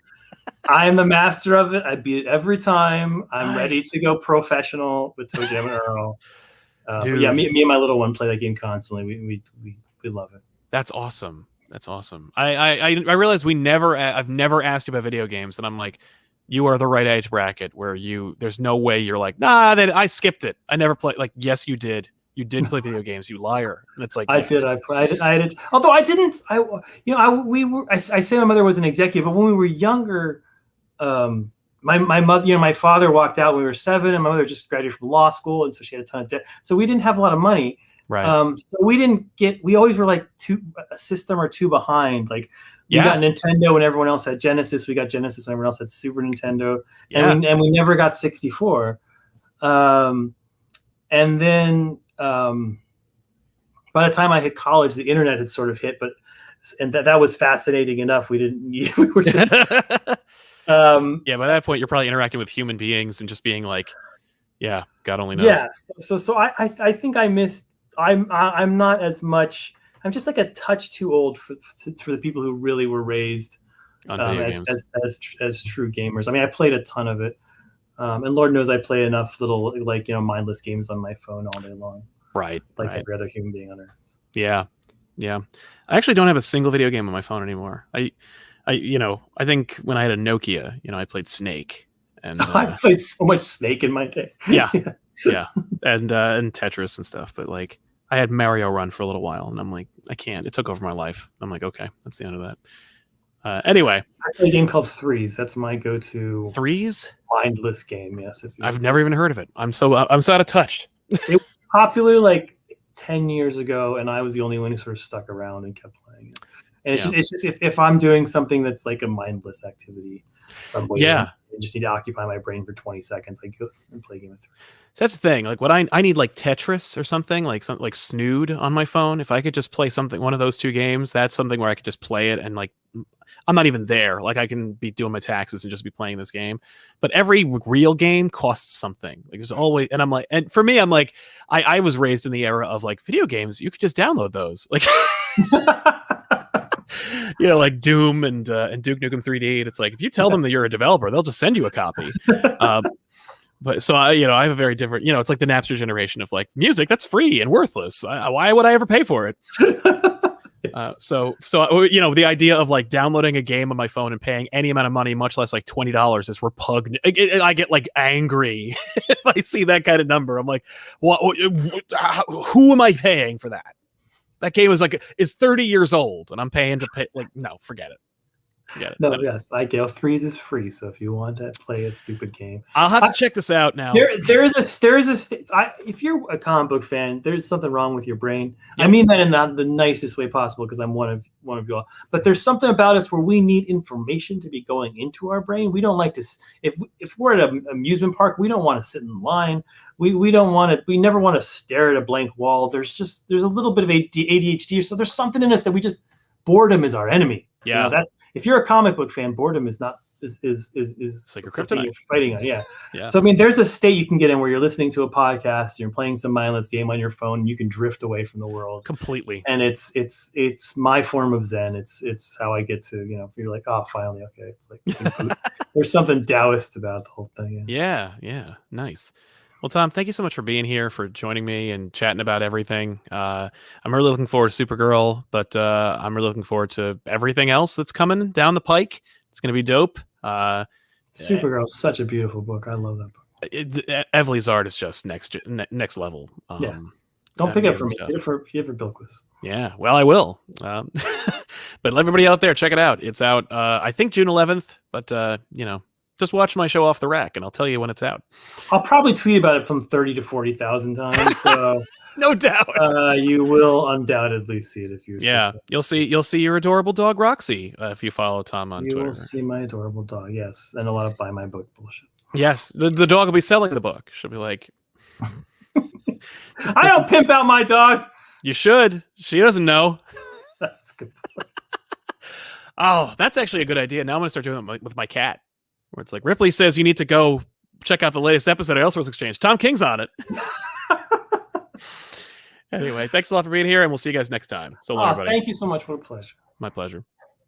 I am the master of it. I beat it every time. I'm ready to go professional with Toe Jam and Earl. But yeah, me and my little one play that game constantly. We love it. That's awesome. That's awesome. I realize I've never asked you about video games, and I'm like, you are the right age bracket where there's no way you're like, nah, I skipped it. I never played. Like, yes, you did. You did play video games, you liar. And it's like I did. Although I didn't. I say my mother was an executive, but when we were younger, my mother, my father walked out when we were 7, and my mother just graduated from law school, and so she had a ton of debt. So we didn't have a lot of money. Right. So we always were like a system or two behind. Like we got Nintendo when everyone else had Genesis. We got Genesis when everyone else had Super Nintendo, and we never got 64. And then by the time I hit college, the internet had sort of hit, and that was fascinating enough. We were just by that point you're probably interacting with human beings and just being like, yeah, God only knows. Yeah. So I think I missed. I'm not as much. I'm just like a touch too old for the people who really were raised as true gamers. I mean, I played a ton of it, and Lord knows I play enough little mindless games on my phone all day long. Right. Like every other human being on earth. Yeah. Yeah. I actually don't have a single video game on my phone anymore. I think when I had a Nokia, I played Snake, and I played so much Snake in my day. Yeah. Yeah. And Tetris and stuff, but like I had Mario Run for a little while, and I'm like, I can't. It took over my life. I'm like, okay, that's the end of that. Anyway, I play a game called Threes. That's my go-to. Threes? Mindless game. Yes. I've never even heard of it. I'm so out of touch. It was popular like 10 years ago, and I was the only one who sort of stuck around and kept playing it. And it's just if I'm doing something that's like a mindless activity, I just need to occupy my brain for 20 seconds. I go and play a game of Threes. So that's the thing. Like, what I need, like Tetris or something like Snood on my phone. If I could just play one of those two games, that's something where I could just play it and like I'm not even there. Like, I can be doing my taxes and just be playing this game. But every real game costs something. Like, there's always, and I'm like, and for me, I'm like, I was raised in the era of like video games. You could just download those, like. Like Doom and Duke Nukem 3D. And it's like, if you tell them that you're a developer, they'll just send you a copy. But so I have a very different, it's like the Napster generation of like music that's free and worthless. Why would I ever pay for it? So the idea of like downloading a game on my phone and paying any amount of money, much less like $20, is repugnant. I get like angry if I see that kind of number. I'm like, who am I paying for that? That game is 30 years old, and I'm paying to pay. Like, no, forget it. No, yes, Threes is free. So if you want to play a stupid game, I'll have to check this out now. If you're a comic book fan, there's something wrong with your brain. Yep. I mean that in the nicest way possible, because I'm one of you all. But there's something about us where we need information to be going into our brain. We don't like to. If we're at an amusement park, we don't want to sit in line. We don't want to. We never want to stare at a blank wall. There's a little bit of ADHD, so there's something in us that boredom is our enemy. Yeah. If you're a comic book fan, boredom is not is it's like your kryptonite. You're fighting on. Yeah. So I mean, there's a state you can get in where you're listening to a podcast, you're playing some mindless game on your phone, and you can drift away from the world completely. And it's my form of Zen. It's how I get to you're like, oh, finally, okay. It's like there's something Taoist about the whole thing. Yeah. Nice. Well, Tom, thank you so much for being here, for joining me and chatting about everything. I'm really looking forward to Supergirl, but I'm really looking forward to everything else that's coming down the pike. It's going to be dope. Supergirl is such a beautiful book. I love that book. Evely's art is just next level. Don't pick it up for me. Get it for Bilquis. Yeah, well, I will. But everybody out there, check it out. It's out, I think, June 11th, but, just watch my show Off the Rack, and I'll tell you when it's out. I'll probably tweet about it from 30 to 40,000 times. So no doubt. You will undoubtedly see it if you. Yeah, you'll see your adorable dog Roxy if you follow Tom on Twitter. You will see my adorable dog, yes, and a lot of buy my book bullshit. Yes, the dog will be selling the book. She'll be like, I don't pimp out my dog. you should. She doesn't know. That's good. Oh, that's actually a good idea. Now I'm going to start doing it with my cat. Where it's like, Ripley says you need to go check out the latest episode of Elseworlds Exchange. Tom King's on it. Anyway, thanks a lot for being here, and we'll see you guys next time. So long, everybody. Thank you so much. What a pleasure. My pleasure.